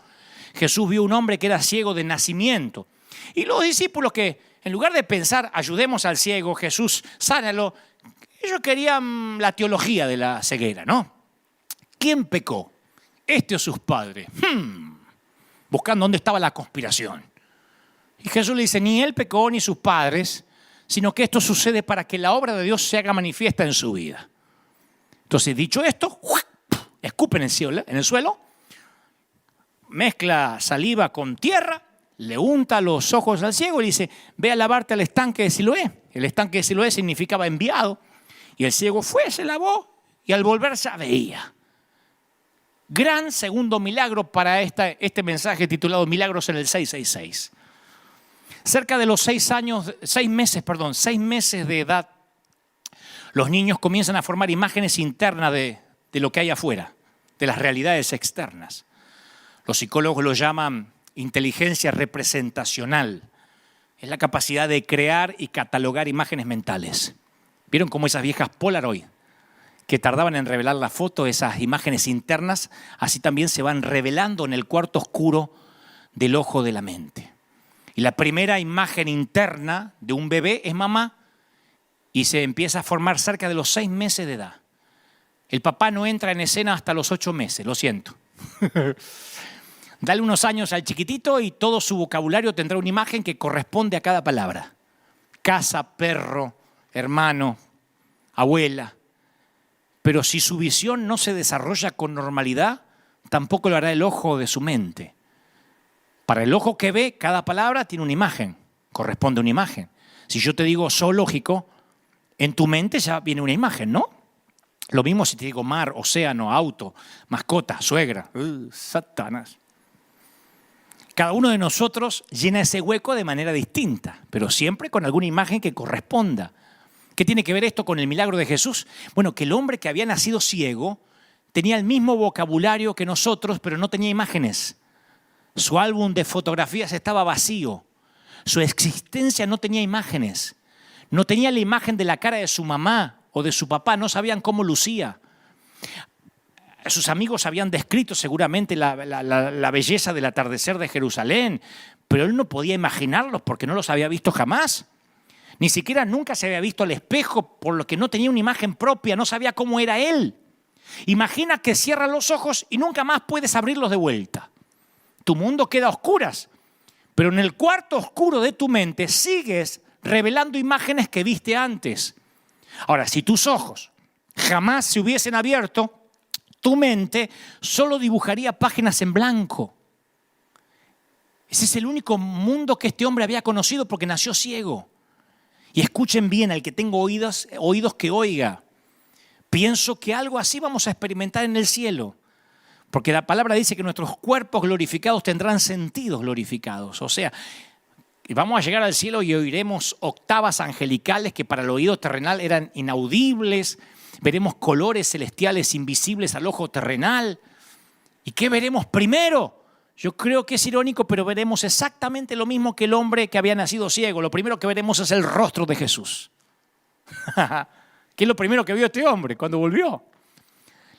Jesús vio un hombre que era ciego de nacimiento. Y los discípulos que en lugar de pensar, ayudemos al ciego, Jesús, sánalo, ellos querían la teología de la ceguera, ¿no? ¿Quién pecó? ¿Este o sus padres? Buscando dónde estaba la conspiración. Y Jesús le dice, ni él pecó ni sus padres, sino que esto sucede para que la obra de Dios se haga manifiesta en su vida. Entonces, dicho esto, escupe en el suelo, mezcla saliva con tierra, le unta los ojos al ciego y le dice, ve a lavarte al estanque de Siloé. El estanque de Siloé significaba enviado. Y el ciego fue, se lavó y al volver ya veía. Gran segundo milagro para este mensaje titulado Milagros en el 666. Cerca de los 6 meses de edad, los niños comienzan a formar imágenes internas de lo que hay afuera, de las realidades externas. Los psicólogos lo llaman inteligencia representacional. Es la capacidad de crear y catalogar imágenes mentales. ¿Vieron cómo esas viejas Polaroid que tardaban en revelar la foto, esas imágenes internas, así también se van revelando en el cuarto oscuro del ojo de la mente? Y la primera imagen interna de un bebé es mamá y se empieza a formar cerca de los 6 meses de edad. El papá no entra en escena hasta los 8 meses, lo siento. Dale unos años al chiquitito y todo su vocabulario tendrá una imagen que corresponde a cada palabra. Casa, perro, hermano, abuela. Pero si su visión no se desarrolla con normalidad, tampoco lo hará el ojo de su mente. Para el ojo que ve, cada palabra tiene una imagen, corresponde a una imagen. Si yo te digo zoológico, en tu mente ya viene una imagen, ¿no? Lo mismo si te digo mar, océano, auto, mascota, suegra. Satanás. Cada uno de nosotros llena ese hueco de manera distinta, pero siempre con alguna imagen que corresponda. ¿Qué tiene que ver esto con el milagro de Jesús? Bueno, que el hombre que había nacido ciego tenía el mismo vocabulario que nosotros, pero no tenía imágenes. Su álbum de fotografías estaba vacío. Su existencia no tenía imágenes. No tenía la imagen de la cara de su mamá o de su papá. No sabían cómo lucía. Sus amigos habían descrito seguramente la belleza del atardecer de Jerusalén, pero él no podía imaginarlos porque no los había visto jamás. Ni siquiera nunca se había visto al espejo, por lo que no tenía una imagen propia, no sabía cómo era él. Imagina que cierras los ojos y nunca más puedes abrirlos de vuelta. Tu mundo queda a oscuras, pero en el cuarto oscuro de tu mente sigues revelando imágenes que viste antes. Ahora, si tus ojos jamás se hubiesen abierto, tu mente solo dibujaría páginas en blanco. Ese es el único mundo que este hombre había conocido porque nació ciego. Y escuchen bien, al que tenga oídos que oiga. Pienso que algo así vamos a experimentar en el cielo. Porque la palabra dice que nuestros cuerpos glorificados tendrán sentidos glorificados. O sea, vamos a llegar al cielo y oiremos octavas angelicales que para el oído terrenal eran inaudibles. Veremos colores celestiales invisibles al ojo terrenal. ¿Y qué veremos primero? Yo creo que es irónico, pero veremos exactamente lo mismo que el hombre que había nacido ciego. Lo primero que veremos es el rostro de Jesús. ¿Qué es lo primero que vio este hombre cuando volvió?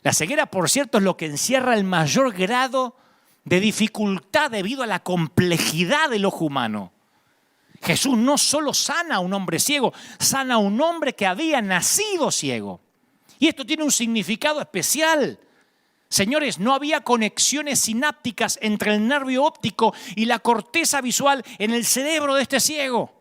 La ceguera, por cierto, es lo que encierra el mayor grado de dificultad debido a la complejidad del ojo humano. Jesús no solo sana a un hombre ciego, sana a un hombre que había nacido ciego. Y esto tiene un significado especial. Señores, no había conexiones sinápticas entre el nervio óptico y la corteza visual en el cerebro de este ciego.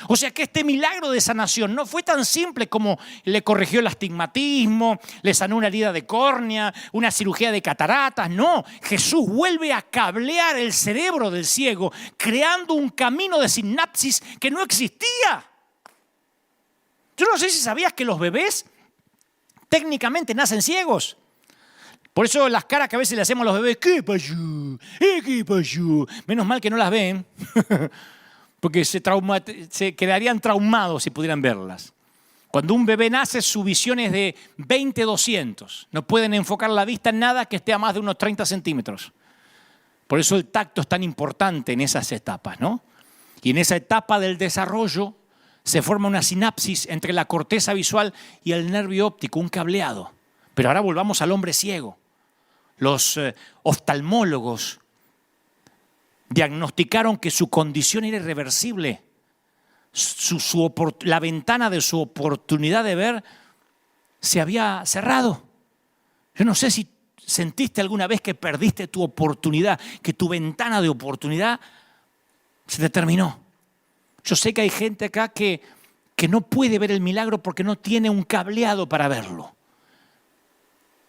O sea que este milagro de sanación no fue tan simple como le corrigió el astigmatismo, le sanó una herida de córnea, una cirugía de cataratas. No, Jesús vuelve a cablear el cerebro del ciego, creando un camino de sinapsis que no existía. Yo no sé si sabías que los bebés técnicamente nacen ciegos. Por eso las caras que a veces le hacemos a los bebés, ¿qué pasó? ¿Qué pasó? Menos mal que no las ven, porque se quedarían traumados si pudieran verlas. Cuando un bebé nace, su visión es de 20-200. No pueden enfocar la vista en nada que esté a más de unos 30 centímetros. Por eso el tacto es tan importante en esas etapas, ¿no? Y en esa etapa del desarrollo se forma una sinapsis entre la corteza visual y el nervio óptico, un cableado. Pero ahora volvamos al hombre ciego. Los oftalmólogos diagnosticaron que su condición era irreversible. La ventana de su oportunidad de ver se había cerrado. Yo no sé si sentiste alguna vez que perdiste tu oportunidad, que tu ventana de oportunidad se te terminó. Yo sé que hay gente acá que no puede ver el milagro porque no tiene un cableado para verlo.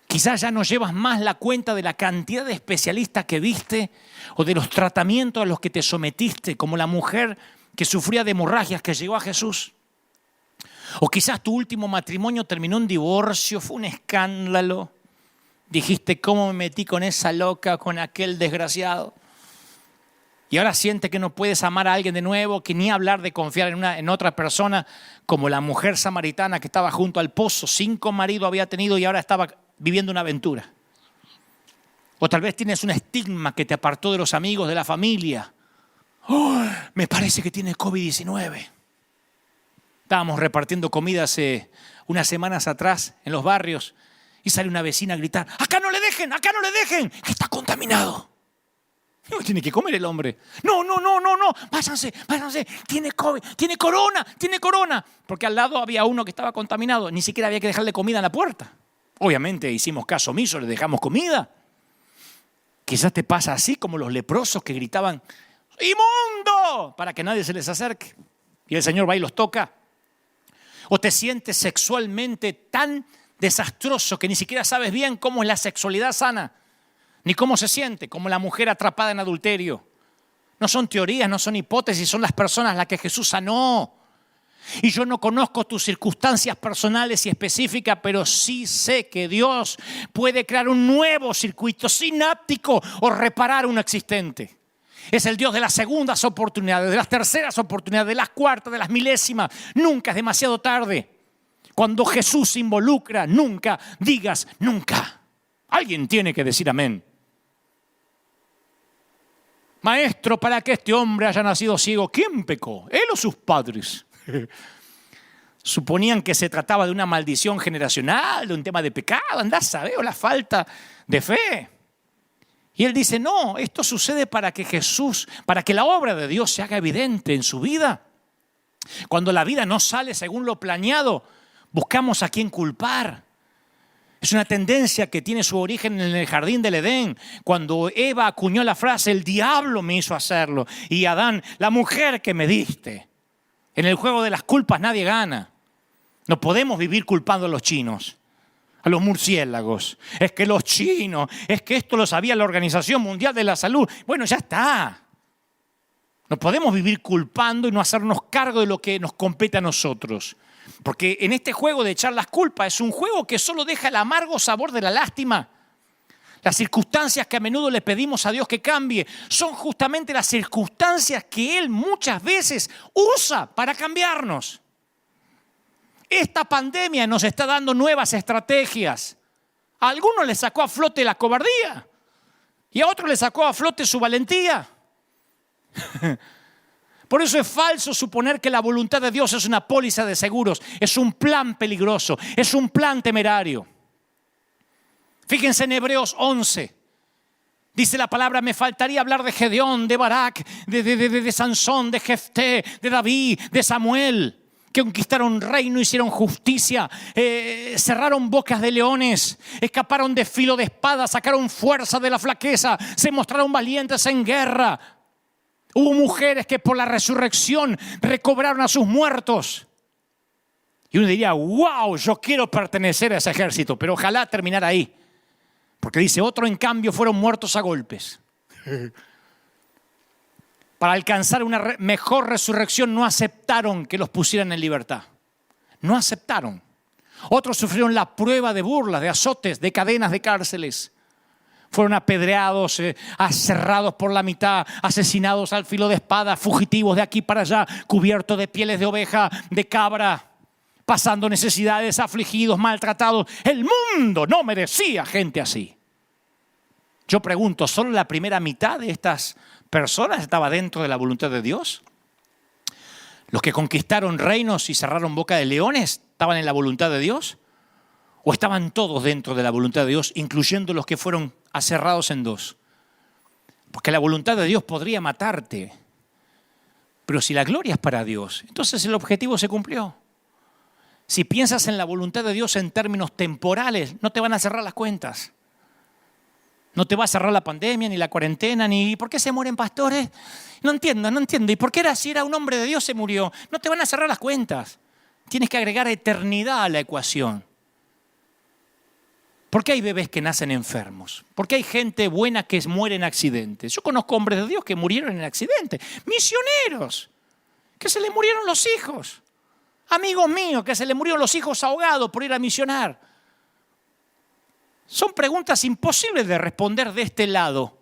Quizás ya no llevas más la cuenta de la cantidad de especialistas que viste o de los tratamientos a los que te sometiste, como la mujer que sufría de hemorragias que llegó a Jesús. O quizás tu último matrimonio terminó en divorcio, fue un escándalo. Dijiste, ¿cómo me metí con esa loca, con aquel desgraciado? Y ahora sientes que no puedes amar a alguien de nuevo, que ni hablar de confiar en otra persona, como la mujer samaritana que estaba junto al pozo. 5 maridos había tenido y ahora estaba viviendo una aventura. O tal vez tienes un estigma que te apartó de los amigos, de la familia. ¡Oh! Me parece que tiene COVID-19. Estábamos repartiendo comida hace unas semanas atrás en los barrios y sale una vecina a gritar, ¡acá no le dejen! Que está contaminado. No tiene que comer el hombre. No, váyanse, tiene COVID, tiene corona. Porque al lado había uno que estaba contaminado, ni siquiera había que dejarle comida en la puerta. Obviamente hicimos caso omiso, le dejamos comida. Quizás te pasa así como los leprosos que gritaban, ¡inmundo!, para que nadie se les acerque. Y el Señor va y los toca. O te sientes sexualmente tan desastroso que ni siquiera sabes bien cómo es la sexualidad sana, ni cómo se siente, como la mujer atrapada en adulterio. No son teorías, no son hipótesis, son las personas las que Jesús sanó. Y yo no conozco tus circunstancias personales y específicas, pero sí sé que Dios puede crear un nuevo circuito sináptico o reparar uno existente. Es el Dios de las segundas oportunidades, de las terceras oportunidades, de las cuartas, de las milésimas. Nunca es demasiado tarde. Cuando Jesús se involucra, nunca digas nunca. Alguien tiene que decir amén. Maestro, para que este hombre haya nacido ciego, ¿quién pecó? ¿Él o sus padres? Suponían que se trataba de una maldición generacional, de un tema de pecado, andá a saber, o la falta de fe. Y él dice, no, esto sucede para que la obra de Dios se haga evidente en su vida. Cuando la vida no sale según lo planeado, buscamos a quién culpar. Es una tendencia que tiene su origen en el jardín del Edén, cuando Eva acuñó la frase, el diablo me hizo hacerlo, y Adán, la mujer que me diste. En el juego de las culpas nadie gana. No podemos vivir culpando a los chinos, a los murciélagos. Es que los chinos, es que esto lo sabía la Organización Mundial de la Salud. Bueno, ya está. No podemos vivir culpando y no hacernos cargo de lo que nos compete a nosotros. Porque en este juego de echar las culpas es un juego que solo deja el amargo sabor de la lástima. Las circunstancias que a menudo le pedimos a Dios que cambie son justamente las circunstancias que Él muchas veces usa para cambiarnos. Esta pandemia nos está dando nuevas estrategias. A algunos les sacó a flote la cobardía y a otros les sacó a flote su valentía. Por eso es falso suponer que la voluntad de Dios es una póliza de seguros. Es un plan peligroso, es un plan temerario. Fíjense en Hebreos 11. Dice la palabra, me faltaría hablar de Gedeón, de Barak, de Sansón, de Jefté, de David, de Samuel, que conquistaron reino, hicieron justicia, cerraron bocas de leones, escaparon de filo de espada, sacaron fuerza de la flaqueza, se mostraron valientes en guerra. Hubo mujeres que por la resurrección recobraron a sus muertos. Y uno diría, wow, yo quiero pertenecer a ese ejército, pero ojalá terminar ahí. Porque dice, otros en cambio fueron muertos a golpes. Para alcanzar una mejor resurrección no aceptaron que los pusieran en libertad. No aceptaron. Otros sufrieron la prueba de burlas, de azotes, de cadenas, de cárceles. Fueron apedreados, aserrados por la mitad, asesinados al filo de espada, fugitivos de aquí para allá, cubiertos de pieles de oveja, de cabra, pasando necesidades, afligidos, maltratados. El mundo no merecía gente así. Yo pregunto, ¿solo la primera mitad de estas personas estaba dentro de la voluntad de Dios? ¿Los que conquistaron reinos y cerraron boca de leones estaban en la voluntad de Dios? ¿O estaban todos dentro de la voluntad de Dios, incluyendo los que fueron aserrados en dos? Porque la voluntad de Dios podría matarte, pero si la gloria es para Dios, entonces el objetivo se cumplió. Si piensas en la voluntad de Dios en términos temporales, no te van a cerrar las cuentas. No te va a cerrar la pandemia, ni la cuarentena, ni ¿por qué se mueren pastores? No entiendo. ¿Y por qué si era un hombre de Dios se murió? No te van a cerrar las cuentas. Tienes que agregar eternidad a la ecuación. ¿Por qué hay bebés que nacen enfermos? ¿Por qué hay gente buena que muere en accidentes? Yo conozco hombres de Dios que murieron en accidentes. Misioneros, que se les murieron los hijos. Amigos míos, que se les murieron los hijos ahogados por ir a misionar. Son preguntas imposibles de responder de este lado.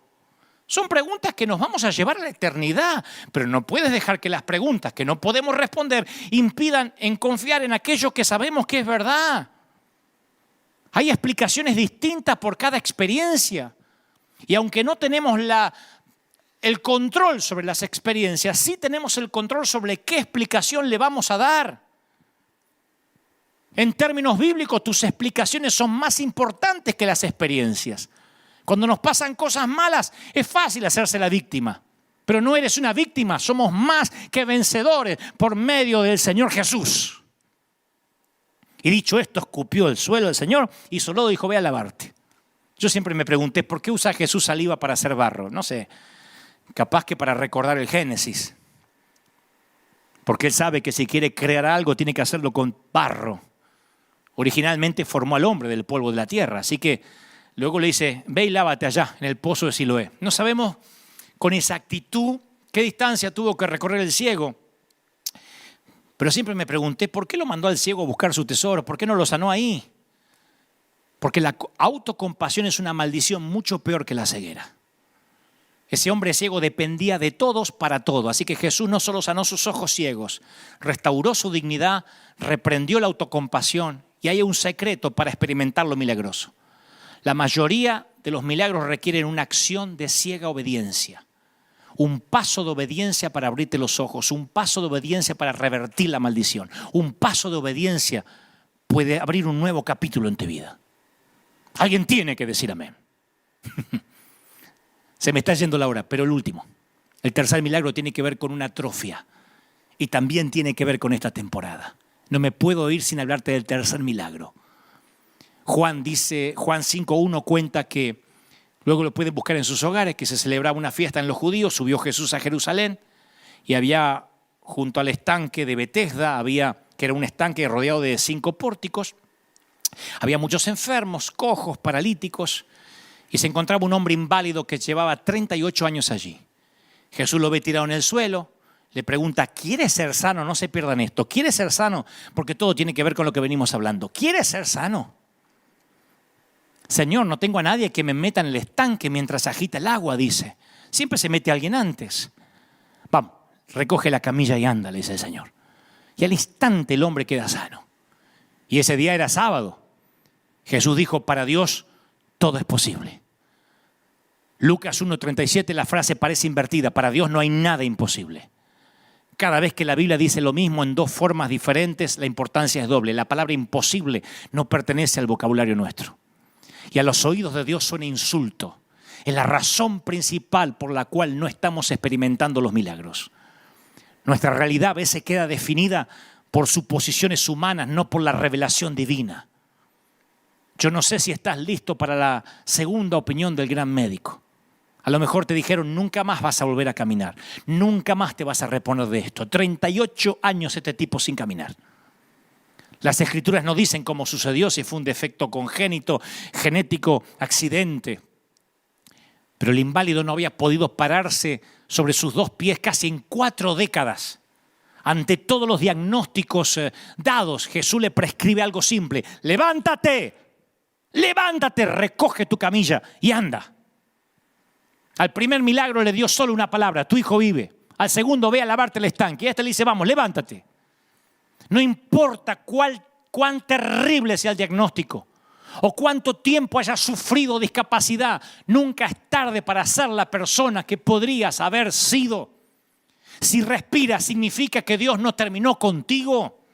Son preguntas que nos vamos a llevar a la eternidad. Pero no puedes dejar que las preguntas que no podemos responder impidan en confiar en aquello que sabemos que es verdad. Hay explicaciones distintas por cada experiencia. Y aunque no tenemos el control sobre las experiencias, sí tenemos el control sobre qué explicación le vamos a dar. En términos bíblicos, tus explicaciones son más importantes que las experiencias. Cuando nos pasan cosas malas, es fácil hacerse la víctima. Pero no eres una víctima, somos más que vencedores por medio del Señor Jesús. Y dicho esto, escupió el suelo del Señor, hizo lodo y dijo, ve a lavarte. Yo siempre me pregunté, ¿por qué usa Jesús saliva para hacer barro? No sé, capaz que para recordar el Génesis. Porque Él sabe que si quiere crear algo, tiene que hacerlo con barro. Originalmente formó al hombre del polvo de la tierra, así que luego le dice, ve y lávate allá, en el pozo de Siloé. No sabemos con exactitud qué distancia tuvo que recorrer el ciego. Pero siempre me pregunté, ¿por qué lo mandó al ciego a buscar su tesoro? ¿Por qué no lo sanó ahí? Porque la autocompasión es una maldición mucho peor que la ceguera. Ese hombre ciego dependía de todos para todo. Así que Jesús no solo sanó sus ojos ciegos, restauró su dignidad, reprendió la autocompasión. Y hay un secreto para experimentar lo milagroso. La mayoría de los milagros requieren una acción de ciega obediencia. Un paso de obediencia para abrirte los ojos, un paso de obediencia para revertir la maldición. Un paso de obediencia puede abrir un nuevo capítulo en tu vida. Alguien tiene que decir amén. Se me está yendo la hora, pero el último. El tercer milagro tiene que ver con una atrofia. y también tiene que ver con esta temporada. No me puedo ir sin hablarte del tercer milagro. Juan 5:1 cuenta que, luego lo pueden buscar en sus hogares, que se celebraba una fiesta en los judíos, subió Jesús a Jerusalén y había junto al estanque de Betesda, que era un estanque rodeado de 5 pórticos, había muchos enfermos, cojos, paralíticos, y se encontraba un hombre inválido que llevaba 38 años allí. Jesús lo ve tirado en el suelo, le pregunta, ¿quieres ser sano? No se pierdan esto. ¿Quieres ser sano? Porque todo tiene que ver con lo que venimos hablando. ¿Quieres ser sano? Señor, no tengo a nadie que me meta en el estanque mientras agita el agua, dice. Siempre se mete alguien antes. Vamos, recoge la camilla y anda, le dice el Señor. Y al instante el hombre queda sano. Y ese día era sábado. Jesús dijo, para Dios todo es posible. Lucas 1:37, la frase parece invertida. Para Dios no hay nada imposible. Cada vez que la Biblia dice lo mismo en 2 formas diferentes, la importancia es doble. La palabra imposible no pertenece al vocabulario nuestro. Y a los oídos de Dios suena insulto. Es la razón principal por la cual no estamos experimentando los milagros. Nuestra realidad a veces queda definida por suposiciones humanas, no por la revelación divina. Yo no sé si estás listo para la segunda opinión del gran médico. A lo mejor te dijeron, nunca más vas a volver a caminar. Nunca más te vas a reponer de esto. 38 años este tipo sin caminar. Las Escrituras no dicen cómo sucedió, si fue un defecto congénito, genético, accidente. Pero el inválido no había podido pararse sobre sus 2 pies casi en 4 décadas. Ante todos los diagnósticos dados, Jesús le prescribe algo simple. Levántate, recoge tu camilla y anda. Al primer milagro le dio solo una palabra, tu hijo vive. Al segundo, ve a lavarte el estanque. Y a este le dice, vamos, levántate. No importa cuán terrible sea el diagnóstico o cuánto tiempo hayas sufrido discapacidad, nunca es tarde para ser la persona que podrías haber sido. Si respiras, significa que Dios no terminó contigo.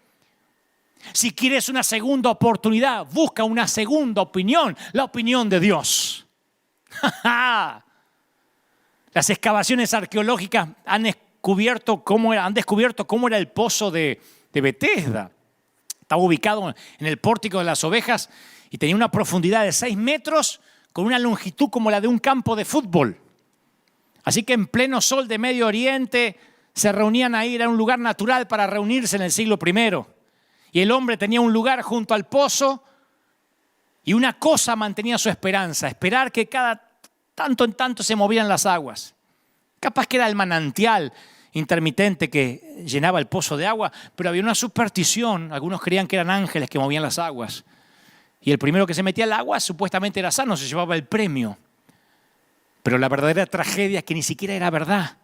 Si quieres una segunda oportunidad, busca una segunda opinión, la opinión de Dios. Las excavaciones arqueológicas han descubierto cómo era el pozo de Betesda. Estaba ubicado en el pórtico de las ovejas y tenía una profundidad de 6 metros con una longitud como la de un campo de fútbol. Así que en pleno sol de Medio Oriente se reunían ahí, era un lugar natural para reunirse en el siglo I. Y el hombre tenía un lugar junto al pozo y una cosa mantenía su esperanza, esperar que cada tanto en tanto se movían las aguas. Capaz que era el manantial intermitente que llenaba el pozo de agua, pero había una superstición. Algunos creían que eran ángeles que movían las aguas. Y el primero que se metía al agua supuestamente era sano, se llevaba el premio. Pero la verdadera tragedia es que ni siquiera era verdad.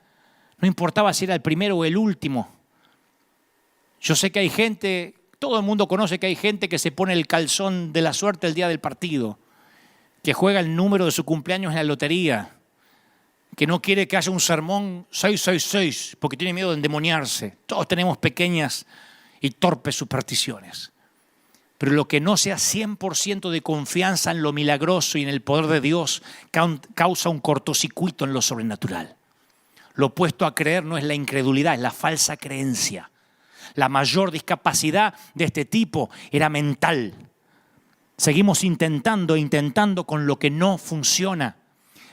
No importaba si era el primero o el último. Yo sé que hay gente, todo el mundo conoce que hay gente que se pone el calzón de la suerte el día del partido, que juega el número de su cumpleaños en la lotería, que no quiere que haya un sermón 666 porque tiene miedo de endemoniarse. Todos tenemos pequeñas y torpes supersticiones. Pero lo que no sea 100% de confianza en lo milagroso y en el poder de Dios causa un cortocircuito en lo sobrenatural. Lo opuesto a creer no es la incredulidad, es la falsa creencia. La mayor discapacidad de este tipo era mental. Seguimos intentando con lo que no funciona.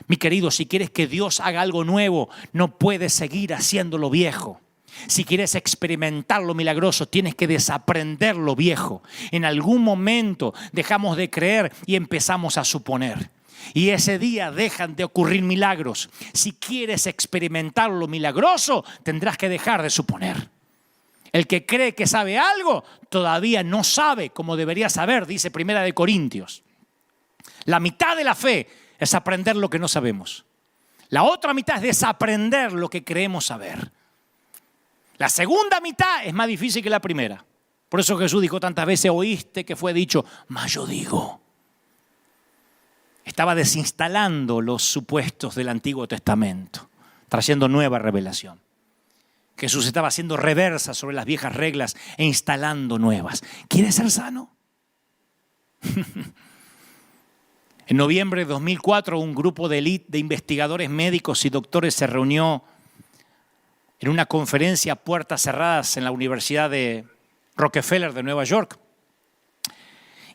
Mi querido, si quieres que Dios haga algo nuevo, no puedes seguir haciendo lo viejo. Si quieres experimentar lo milagroso, tienes que desaprender lo viejo. En algún momento dejamos de creer y empezamos a suponer. Y ese día dejan de ocurrir milagros. Si quieres experimentar lo milagroso, tendrás que dejar de suponer. El que cree que sabe algo, todavía no sabe como debería saber, dice 1 Corintios. La mitad de la fe es aprender lo que no sabemos. La otra mitad es desaprender lo que creemos saber. La segunda mitad es más difícil que la primera. Por eso Jesús dijo tantas veces, oíste que fue dicho, mas yo digo. Estaba desinstalando los supuestos del Antiguo Testamento, trayendo nueva revelación. Jesús estaba haciendo reversa sobre las viejas reglas e instalando nuevas. ¿Quieres ser sano? En noviembre de 2004, un grupo de élite de investigadores médicos y doctores se reunió en una conferencia a puertas cerradas en la Universidad de Rockefeller de Nueva York.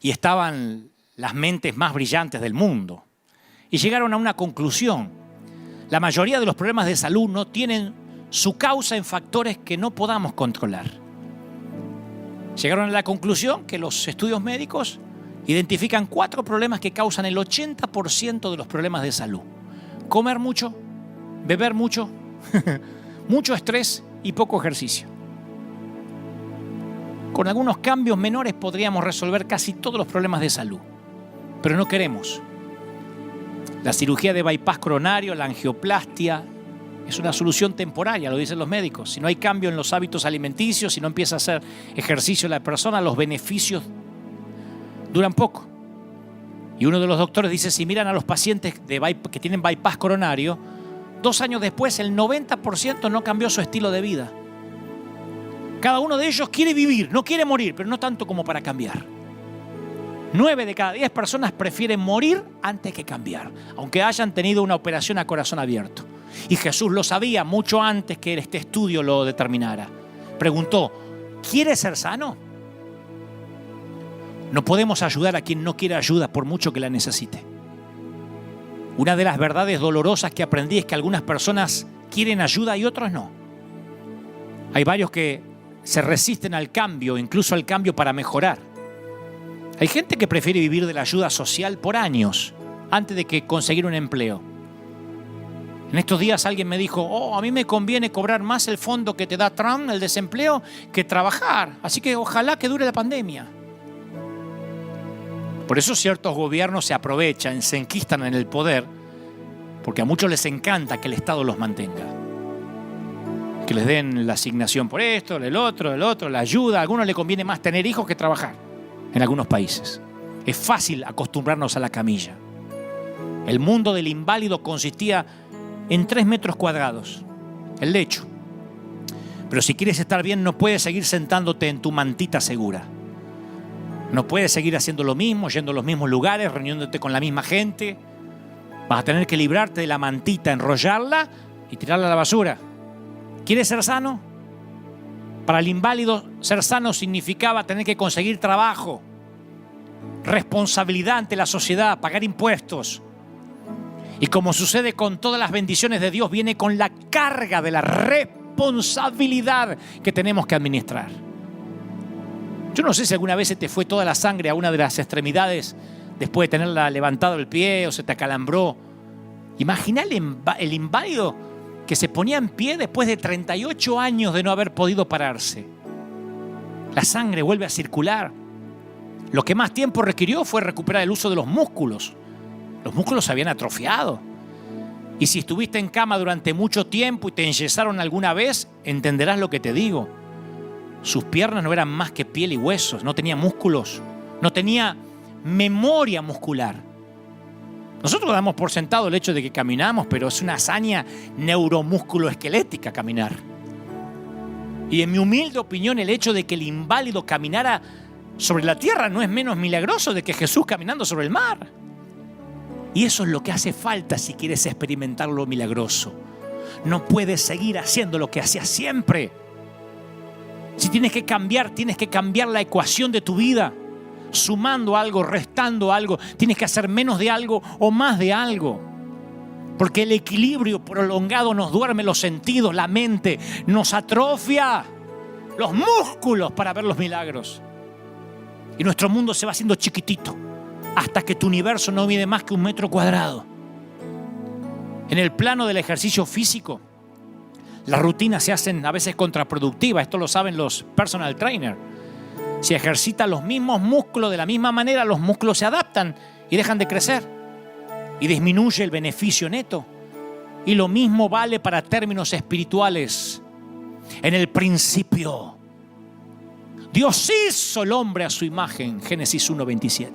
Y estaban las mentes más brillantes del mundo. Y llegaron a una conclusión. La mayoría de los problemas de salud no tienen su causa en factores que no podamos controlar. Llegaron a la conclusión que los estudios médicos identifican 4 problemas que causan el 80% de los problemas de salud. Comer mucho, beber mucho, mucho estrés y poco ejercicio. Con algunos cambios menores podríamos resolver casi todos los problemas de salud, pero no queremos. La cirugía de bypass coronario, la angioplastia, es una solución temporaria, lo dicen los médicos. Si no hay cambio en los hábitos alimenticios, si no empieza a hacer ejercicio la persona, los beneficios duran poco. Y uno de los doctores dice, si miran a los pacientes que tienen bypass coronario, 2 años después el 90% no cambió su estilo de vida. Cada uno de ellos quiere vivir, no quiere morir, pero no tanto como para cambiar. 9 de cada 10 personas prefieren morir antes que cambiar, aunque hayan tenido una operación a corazón abierto. Y Jesús lo sabía mucho antes que este estudio lo determinara. Preguntó, ¿quieres ser sano? No podemos ayudar a quien no quiere ayuda por mucho que la necesite. Una de las verdades dolorosas que aprendí es que algunas personas quieren ayuda y otros no. Hay varios que se resisten al cambio, incluso al cambio para mejorar. Hay gente que prefiere vivir de la ayuda social por años antes de que conseguir un empleo. En estos días alguien me dijo, a mí me conviene cobrar más el fondo que te da Trump, el desempleo, que trabajar. Así que ojalá que dure la pandemia. Por eso ciertos gobiernos se aprovechan, se enquistan en el poder, porque a muchos les encanta que el Estado los mantenga. Que les den la asignación por esto, el otro, la ayuda. A algunos les conviene más tener hijos que trabajar en algunos países. Es fácil acostumbrarnos a la camilla. El mundo del inválido consistía en 3 metros cuadrados, el lecho. Pero si quieres estar bien, no puedes seguir sentándote en tu mantita segura. No puedes seguir haciendo lo mismo, yendo a los mismos lugares, reuniéndote con la misma gente. Vas a tener que librarte de la mantita, enrollarla y tirarla a la basura. ¿Quieres ser sano? Para el inválido, ser sano significaba tener que conseguir trabajo, responsabilidad ante la sociedad, pagar impuestos. Y como sucede con todas las bendiciones de Dios, viene con la carga de la responsabilidad que tenemos que administrar. Yo no sé si alguna vez se te fue toda la sangre a una de las extremidades después de tenerla levantado el pie o se te acalambró. Imagina el inválido que se ponía en pie después de 38 años de no haber podido pararse. La sangre vuelve a circular. Lo que más tiempo requirió fue recuperar el uso de los músculos. Los músculos se habían atrofiado. Y si estuviste en cama durante mucho tiempo y te enyesaron alguna vez, entenderás lo que te digo. Sus piernas no eran más que piel y huesos, no tenía músculos, no tenía memoria muscular. Nosotros damos por sentado el hecho de que caminamos, pero es una hazaña neuromúsculo-esquelética caminar. Y en mi humilde opinión, el hecho de que el inválido caminara sobre la tierra no es menos milagroso de que Jesús caminando sobre el mar. Y eso es lo que hace falta si quieres experimentar lo milagroso. No puedes seguir haciendo lo que hacías siempre. Si tienes que cambiar la ecuación de tu vida. Sumando algo, restando algo. Tienes que hacer menos de algo o más de algo. Porque el equilibrio prolongado nos duerme los sentidos, la mente, nos atrofia los músculos para ver los milagros. Y nuestro mundo se va haciendo chiquitito hasta que tu universo no mide más que 1 metro cuadrado. En el plano del ejercicio físico, las rutinas se hacen a veces contraproductivas. Esto lo saben los personal trainers. Si ejercitas los mismos músculos de la misma manera, los músculos se adaptan y dejan de crecer. Y disminuye el beneficio neto. Y lo mismo vale para términos espirituales. En el principio, Dios hizo el hombre a su imagen, Génesis 1:27.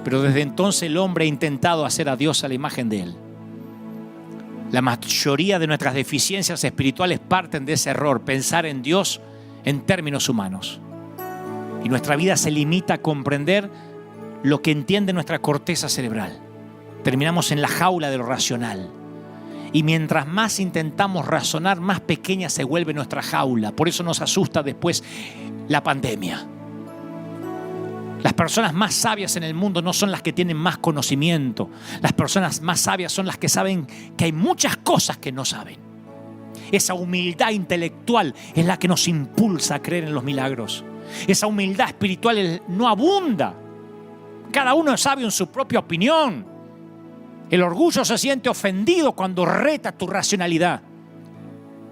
Pero desde entonces el hombre ha intentado hacer a Dios a la imagen de él. La mayoría de nuestras deficiencias espirituales parten de ese error, pensar en Dios en términos humanos. Y nuestra vida se limita a comprender lo que entiende nuestra corteza cerebral. Terminamos en la jaula de lo racional. Y mientras más intentamos razonar, más pequeña se vuelve nuestra jaula. Por eso nos asusta después la pandemia. Las personas más sabias en el mundo no son las que tienen más conocimiento. Las personas más sabias son las que saben que hay muchas cosas que no saben. Esa humildad intelectual es la que nos impulsa a creer en los milagros. Esa humildad espiritual no abunda. Cada uno es sabio en su propia opinión. El orgullo se siente ofendido cuando reta tu racionalidad.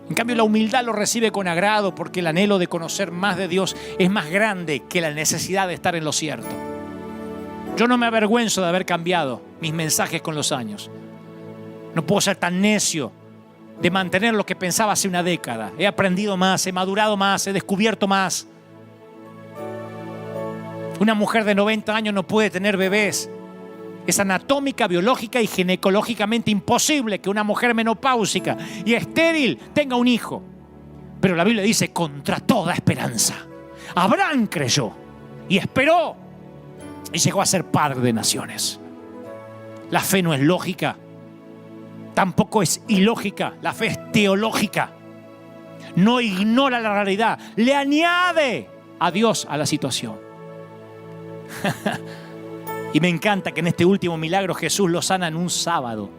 En cambio, la humildad lo recibe con agrado porque el anhelo de conocer más de Dios es más grande que la necesidad de estar en lo cierto. Yo no me avergüenzo de haber cambiado mis mensajes con los años. No puedo ser tan necio de mantener lo que pensaba hace una década. He aprendido más, he madurado más, he descubierto más. Una mujer de 90 años no puede tener bebés. Es anatómica, biológica y ginecológicamente imposible que una mujer menopáusica y estéril tenga un hijo. Pero la Biblia dice, contra toda esperanza. Abraham creyó y esperó y llegó a ser padre de naciones. La fe no es lógica, tampoco es ilógica. La fe es teológica. No ignora la realidad, le añade a Dios a la situación. Y me encanta que en este último milagro Jesús lo sana en un sábado.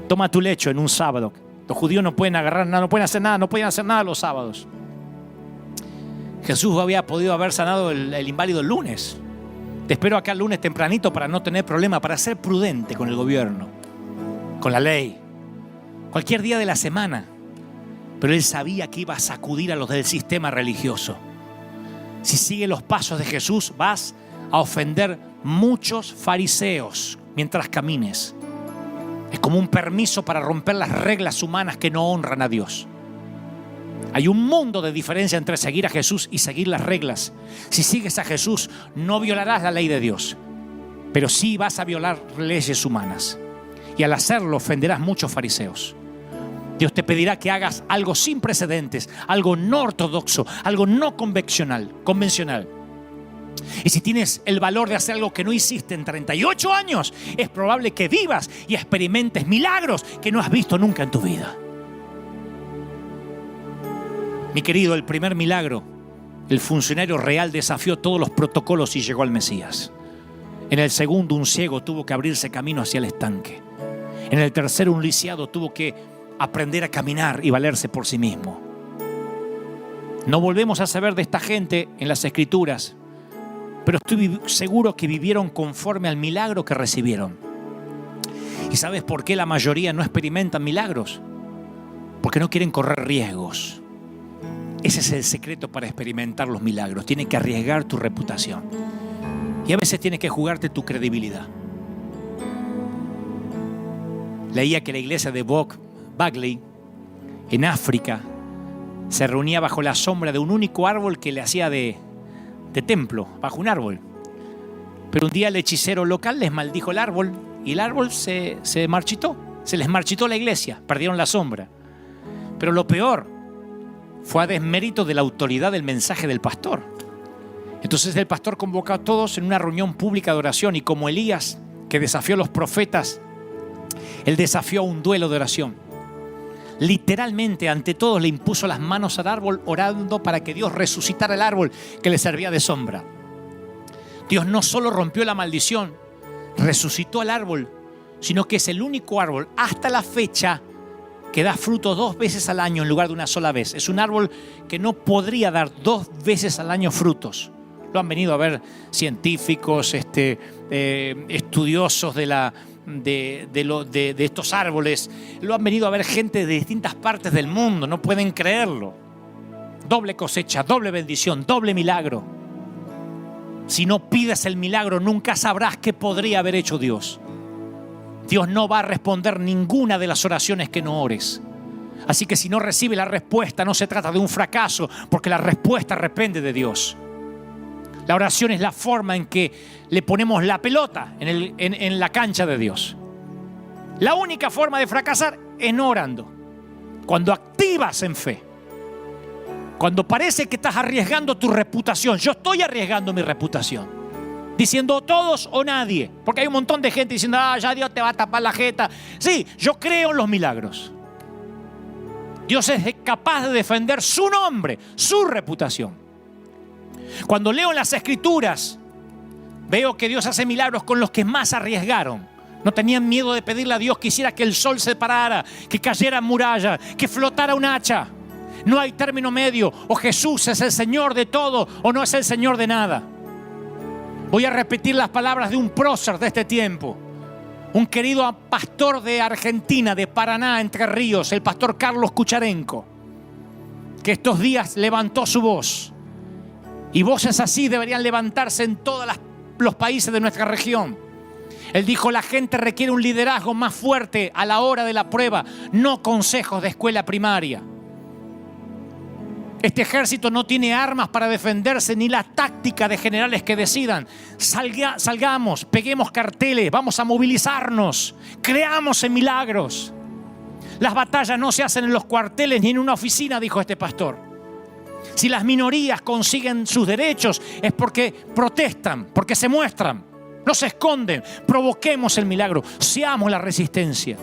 Toma tu lecho en un sábado. Los judíos no pueden agarrar nada, no pueden hacer nada los sábados. Jesús había podido haber sanado el inválido el lunes. Te espero acá el lunes tempranito para no tener problema, para ser prudente con el gobierno, con la ley, cualquier día de la semana. Pero él sabía que iba a sacudir a los del sistema religioso. Si sigues los pasos de Jesús, vas a ofender muchos fariseos mientras camines. Es como un permiso para romper las reglas humanas que no honran a Dios. Hay un mundo de diferencia entre seguir a Jesús y seguir las reglas. Si sigues a Jesús, no violarás la ley de Dios, pero sí vas a violar leyes humanas. Y al hacerlo ofenderás muchos fariseos. Dios te pedirá que hagas algo sin precedentes, algo no ortodoxo, algo no convencional. Y si tienes el valor de hacer algo que no hiciste en 38 años, es probable que vivas y experimentes milagros que no has visto nunca en tu vida. Mi querido, el primer milagro, el funcionario real desafió todos los protocolos y llegó al Mesías. En el segundo, un ciego tuvo que abrirse camino hacia el estanque. En el tercero, un lisiado tuvo que aprender a caminar y valerse por sí mismo. No volvemos a saber de esta gente en las Escrituras, pero estoy seguro que vivieron conforme al milagro que recibieron. ¿Y sabes por qué la mayoría no experimentan milagros? Porque no quieren correr riesgos. Ese es el secreto para experimentar los milagros. Tienes que arriesgar tu reputación. Y a veces tienes que jugarte tu credibilidad. Leía que la iglesia de Bagley, en África, se reunía bajo la sombra de un único árbol que le hacía de templo, bajo un árbol. Pero un día el hechicero local les maldijo el árbol y el árbol se marchitó. Se les marchitó la iglesia, perdieron la sombra. Pero lo peor fue a desmérito de la autoridad del mensaje del pastor. Entonces el pastor convocó a todos en una reunión pública de oración y como Elías, que desafió a los profetas, él desafió a un duelo de oración. Literalmente ante todos le impuso las manos al árbol orando para que Dios resucitara el árbol que le servía de sombra. Dios no solo rompió la maldición, resucitó el árbol, sino que es el único árbol hasta la fecha que da fruto 2 veces al año en lugar de una sola vez. Es un árbol que no podría dar 2 veces al año frutos. Lo han venido a ver científicos, estudiosos de estos árboles. Lo han venido a ver gente de distintas partes del mundo. No pueden creerlo. Doble cosecha, doble bendición, doble milagro. Si no pides el milagro, nunca sabrás qué podría haber hecho Dios. Dios no va a responder ninguna de las oraciones que no ores. Así que si no recibe la respuesta, no se trata de un fracaso, porque la respuesta depende de Dios. La oración es la forma en que le ponemos la pelota en la cancha de Dios. La única forma de fracasar es no orando. Cuando activas en fe, cuando parece que estás arriesgando tu reputación, yo estoy arriesgando mi reputación. diciendo todos o nadie. Porque hay un montón de gente diciendo, ya Dios te va a tapar la jeta. Sí, yo creo en los milagros. Dios es capaz de defender su nombre, su reputación. Cuando leo en las Escrituras, veo que Dios hace milagros con los que más arriesgaron. No tenían miedo de pedirle a Dios que hiciera que el sol se parara, que cayera muralla, que flotara un hacha. No hay término medio. O Jesús es el Señor de todo o no es el Señor de nada. Voy a repetir las palabras de un prócer de este tiempo. Un querido pastor de Argentina, de Paraná, Entre Ríos, el pastor Carlos Kucharenko, que estos días levantó su voz. Y voces así deberían levantarse en todos los países de nuestra región. Él dijo, la gente requiere un liderazgo más fuerte a la hora de la prueba, no consejos de escuela primaria. Este ejército no tiene armas para defenderse ni la táctica de generales que decidan. Salgamos, peguemos carteles, vamos a movilizarnos, creamos en milagros. Las batallas no se hacen en los cuarteles ni en una oficina, dijo este pastor. Si las minorías consiguen sus derechos es porque protestan, porque se muestran, no se esconden. Provoquemos el milagro, seamos la resistencia.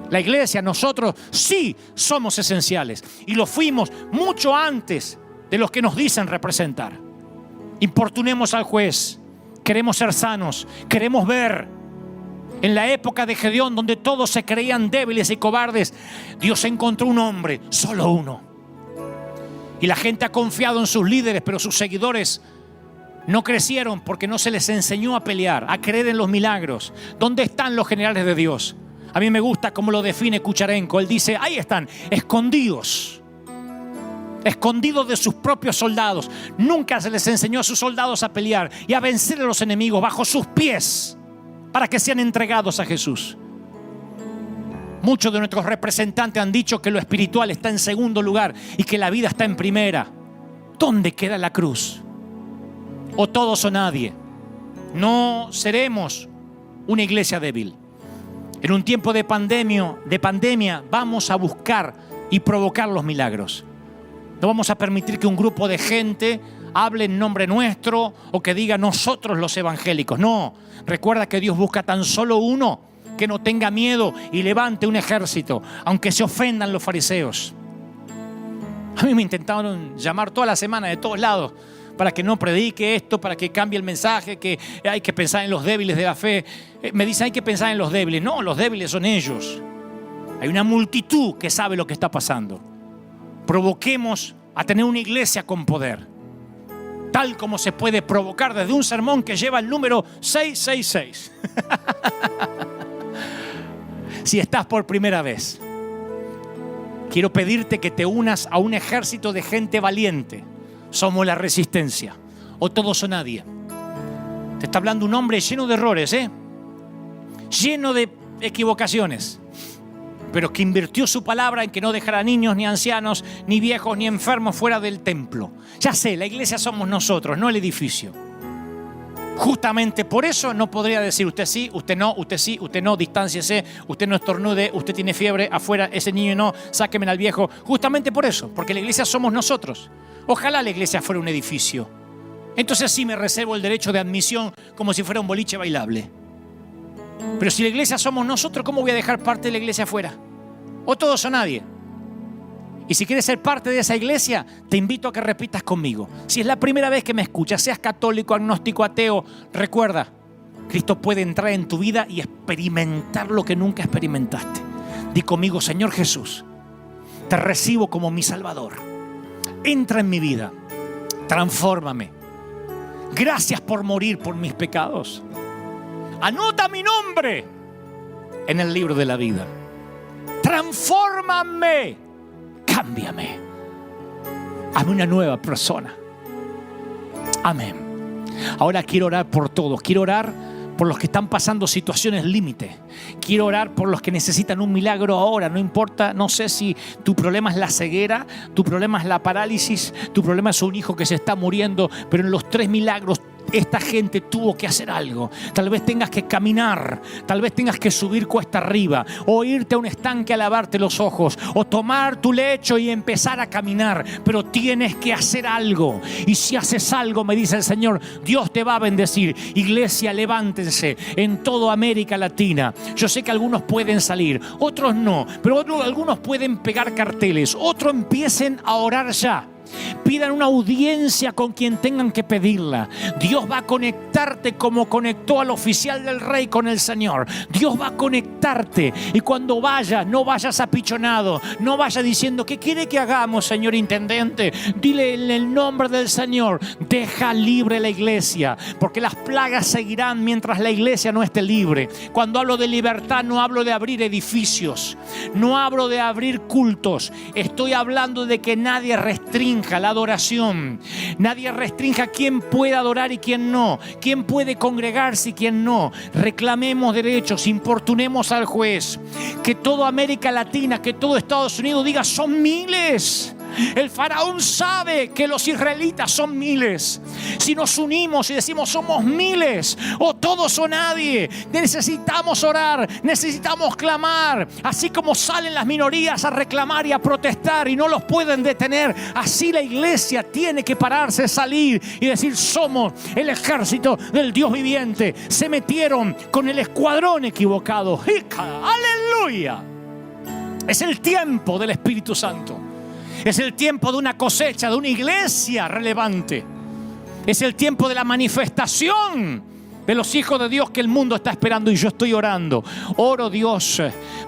La iglesia, nosotros sí somos esenciales y lo fuimos mucho antes de los que nos dicen representar. Importunemos al juez, queremos ser sanos, queremos ver. En la época de Gedeón, donde todos se creían débiles y cobardes, Dios encontró un hombre, solo uno. Y la gente ha confiado en sus líderes, pero sus seguidores no crecieron porque no se les enseñó a pelear, a creer en los milagros. ¿Dónde están los generales de Dios? A mí me gusta cómo lo define Kucharenko. Él dice, ahí están, escondidos de sus propios soldados. Nunca se les enseñó a sus soldados a pelear y a vencer a los enemigos bajo sus pies para que sean entregados a Jesús. Muchos de nuestros representantes han dicho que lo espiritual está en segundo lugar y que la vida está en primera. ¿Dónde queda la cruz? O todos o nadie. No seremos una iglesia débil. En un tiempo de pandemia vamos a buscar y provocar los milagros. No vamos a permitir que un grupo de gente hable en nombre nuestro o que diga nosotros los evangélicos. No, recuerda que Dios busca tan solo uno que no tenga miedo y levante un ejército, aunque se ofendan los fariseos. A mí me intentaron llamar toda la semana de todos lados para que no predique esto, para que cambie el mensaje, que hay que pensar en los débiles de la fe. Me dicen, hay que pensar en los débiles. No, los débiles son ellos. Hay una multitud que sabe lo que está pasando. Provoquemos a tener una iglesia con poder, tal como se puede provocar desde un sermón que lleva el número 666. Si estás por primera vez, quiero pedirte que te unas a un ejército de gente valiente. Somos la resistencia, o todos o nadie. Te está hablando un hombre lleno de errores, lleno de equivocaciones, pero que invirtió su palabra en que no dejará niños, ni ancianos, ni viejos, ni enfermos fuera del templo. Ya sé, la iglesia somos nosotros, no el edificio. Justamente por eso no podría decir usted sí, usted no, usted sí, usted no, distánciese, usted no estornude, usted tiene fiebre, afuera ese niño no, sáquenme al viejo. Justamente por eso, porque la iglesia somos nosotros. Ojalá la iglesia fuera un edificio. Entonces sí me reservo el derecho de admisión como si fuera un boliche bailable. Pero si la iglesia somos nosotros, ¿cómo voy a dejar parte de la iglesia afuera? O todos o nadie. Y si quieres ser parte de esa iglesia, te invito a que repitas conmigo. Si es la primera vez que me escuchas, seas católico, agnóstico, ateo, recuerda, Cristo puede entrar en tu vida y experimentar lo que nunca experimentaste. Di conmigo, Señor Jesús, te recibo como mi Salvador. Entra en mi vida, transfórmame. Gracias por morir por mis pecados. Anota mi nombre en el libro de la vida. Transfórmame, cámbiame. Hazme una nueva persona. Amén. Ahora quiero orar por todos. Quiero orar por los que están pasando situaciones límite. Quiero orar por los que necesitan un milagro ahora. No importa, no sé si tu problema es la ceguera, tu problema es la parálisis, tu problema es un hijo que se está muriendo, pero en los 3 milagros esta gente tuvo que hacer algo. Tal vez tengas que caminar, tal vez tengas que subir cuesta arriba, o irte a un estanque a lavarte los ojos, o tomar tu lecho y empezar a caminar, pero tienes que hacer algo. Y si haces algo, me dice el Señor, Dios te va a bendecir. Iglesia, levántense en toda América Latina. Yo sé que algunos pueden salir, otros no, pero algunos pueden pegar carteles, otros empiecen a orar ya. Pidan una audiencia con quien tengan que pedirla. Dios va a conectarte como conectó al oficial del rey con el Señor. Dios va a conectarte. Y cuando vayas, no vayas apichonado. No vayas diciendo, ¿qué quiere que hagamos, señor intendente? Dile en el nombre del Señor, deja libre la iglesia, porque las plagas seguirán mientras la iglesia no esté libre. Cuando hablo de libertad, no hablo de abrir edificios, no hablo de abrir cultos. Estoy hablando de que nadie restrinja la adoración. Nadie restrinja quién puede adorar y quién no, quién puede congregarse y quién no. Reclamemos derechos, importunemos al juez. Que toda América Latina, que todo Estados Unidos diga, son miles. El faraón sabe que los israelitas son miles. Si nos unimos y decimos somos miles o todos o nadie, necesitamos orar, necesitamos clamar. Así como salen las minorías a reclamar y a protestar y no los pueden detener, así la iglesia tiene que pararse, salir y decir somos el ejército del Dios viviente. Se metieron con el escuadrón equivocado. ¡Aleluya! Es el tiempo del Espíritu Santo. Es el tiempo de una cosecha, de una iglesia relevante. Es el tiempo de la manifestación de los hijos de Dios que el mundo está esperando, y yo estoy orando. Oro, Dios,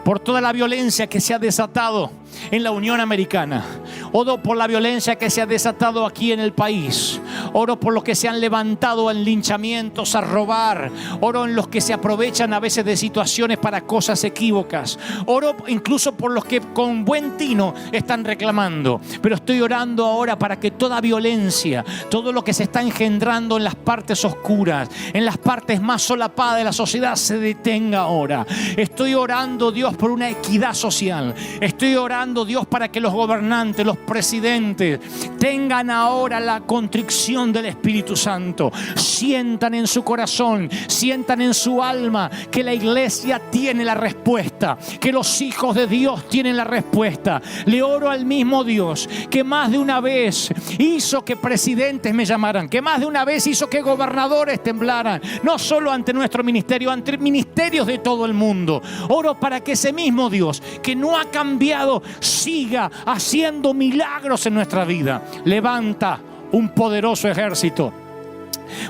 por toda la violencia que se ha desatado en la Unión Americana. Oro por la violencia que se ha desatado aquí en el país. Oro por los que se han levantado en linchamientos a robar. Oro en los que se aprovechan a veces de situaciones para cosas equívocas. Oro incluso por los que con buen tino están reclamando. Pero estoy orando ahora para que toda violencia, todo lo que se está engendrando en las partes oscuras, en las partes más solapadas de la sociedad, se detenga ahora. Estoy orando, Dios, por una equidad social. Estoy orando, Dios, para que los gobernantes, los presidentes tengan ahora la contrición del Espíritu Santo. Sientan en su corazón, sientan en su alma que la iglesia tiene la respuesta, que los hijos de Dios tienen la respuesta. Le oro al mismo Dios que más de una vez hizo que presidentes me llamaran, que más de una vez hizo que gobernadores temblaran, no solo ante nuestro ministerio, ante ministerios de todo el mundo. Oro para que ese mismo Dios que no ha cambiado siga haciendo milagros en nuestra vida. Levanta un poderoso ejército,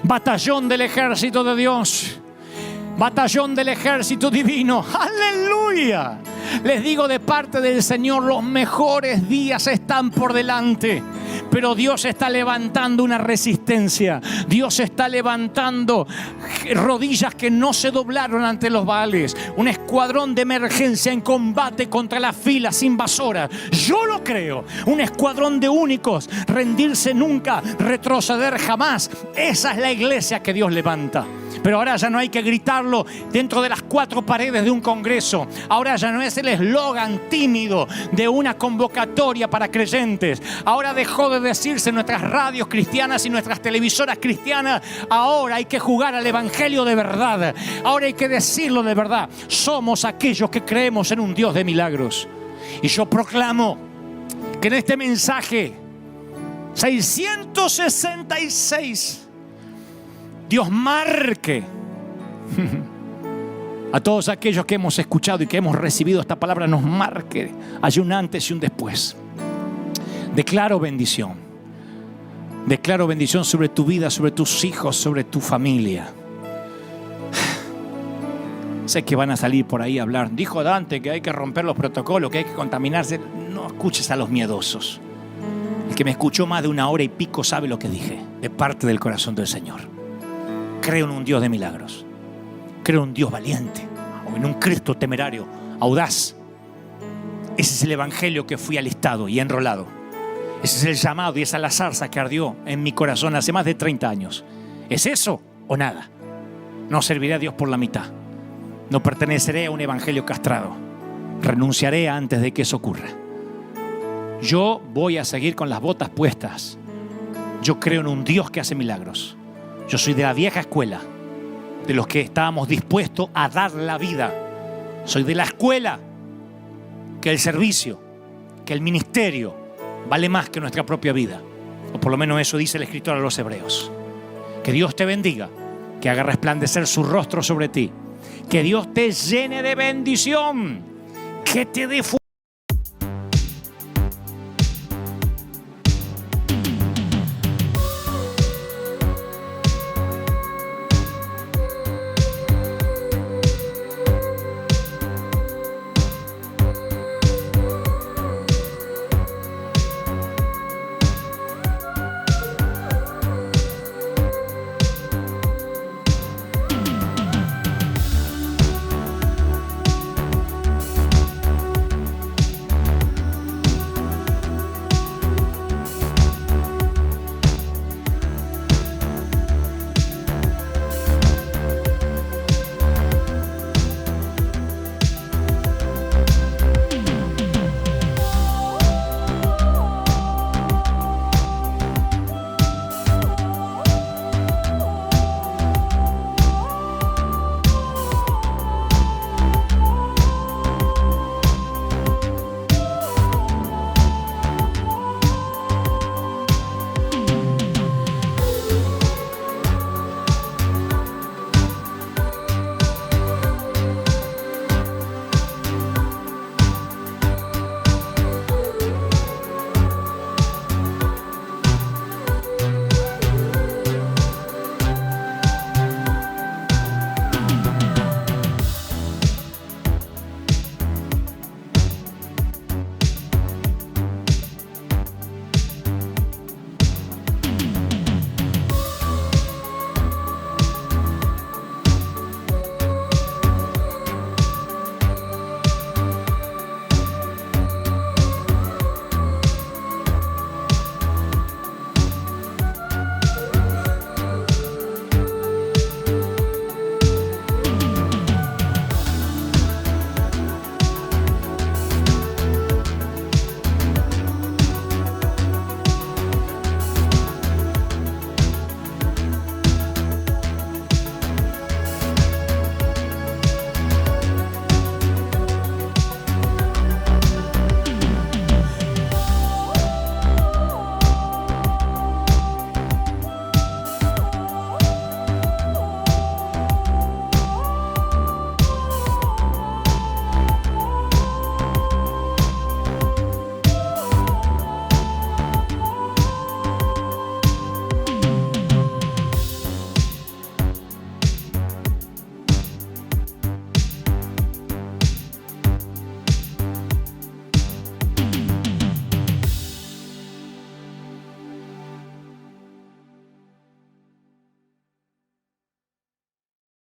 batallón del ejército de Dios, batallón del ejército divino. ¡Aleluya! Les digo de parte del Señor, los mejores días están por delante. Pero Dios está levantando una resistencia. Dios está levantando rodillas que no se doblaron ante los Baales. Un escuadrón de emergencia en combate contra las filas invasoras. Yo lo creo. Un escuadrón de únicos. Rendirse nunca, retroceder jamás. Esa es la iglesia que Dios levanta. Pero ahora ya no hay que gritarlo dentro de las cuatro paredes de un congreso. Ahora ya no es el eslogan tímido de una convocatoria para creyentes. Ahora dejó de decirse en nuestras radios cristianas y nuestras televisoras cristianas. Ahora hay que jugar al evangelio de verdad. Ahora hay que decirlo de verdad. Somos aquellos que creemos en un Dios de milagros. Y yo proclamo que en este mensaje 666 Dios marque a todos aquellos que hemos escuchado y que hemos recibido esta palabra, nos marque. Hay un antes y un después. Declaro bendición. Declaro bendición sobre tu vida, sobre tus hijos, sobre tu familia. Sé que van a salir por ahí a hablar. Dijo Dante que hay que romper los protocolos, que hay que contaminarse. No escuches a los miedosos. El que me escuchó más de 1 hora y pico sabe lo que dije, de parte del corazón del Señor. Creo en un Dios de milagros. Creo en un Dios valiente, o en un Cristo temerario, audaz. Ese es el evangelio que fui alistado y enrolado. Ese es el llamado y esa es la zarza que ardió en mi corazón hace más de 30 años. ¿Es eso o nada? No serviré a Dios por la mitad. No perteneceré a un evangelio castrado. Renunciaré antes de que eso ocurra. Yo voy a seguir con las botas puestas. Yo creo en un Dios que hace milagros. Yo soy de la vieja escuela, de los que estábamos dispuestos a dar la vida. Soy de la escuela que el servicio, que el ministerio vale más que nuestra propia vida. O por lo menos eso dice el escritor a los Hebreos. Que Dios te bendiga, que haga resplandecer su rostro sobre ti, que Dios te llene de bendición, que te dé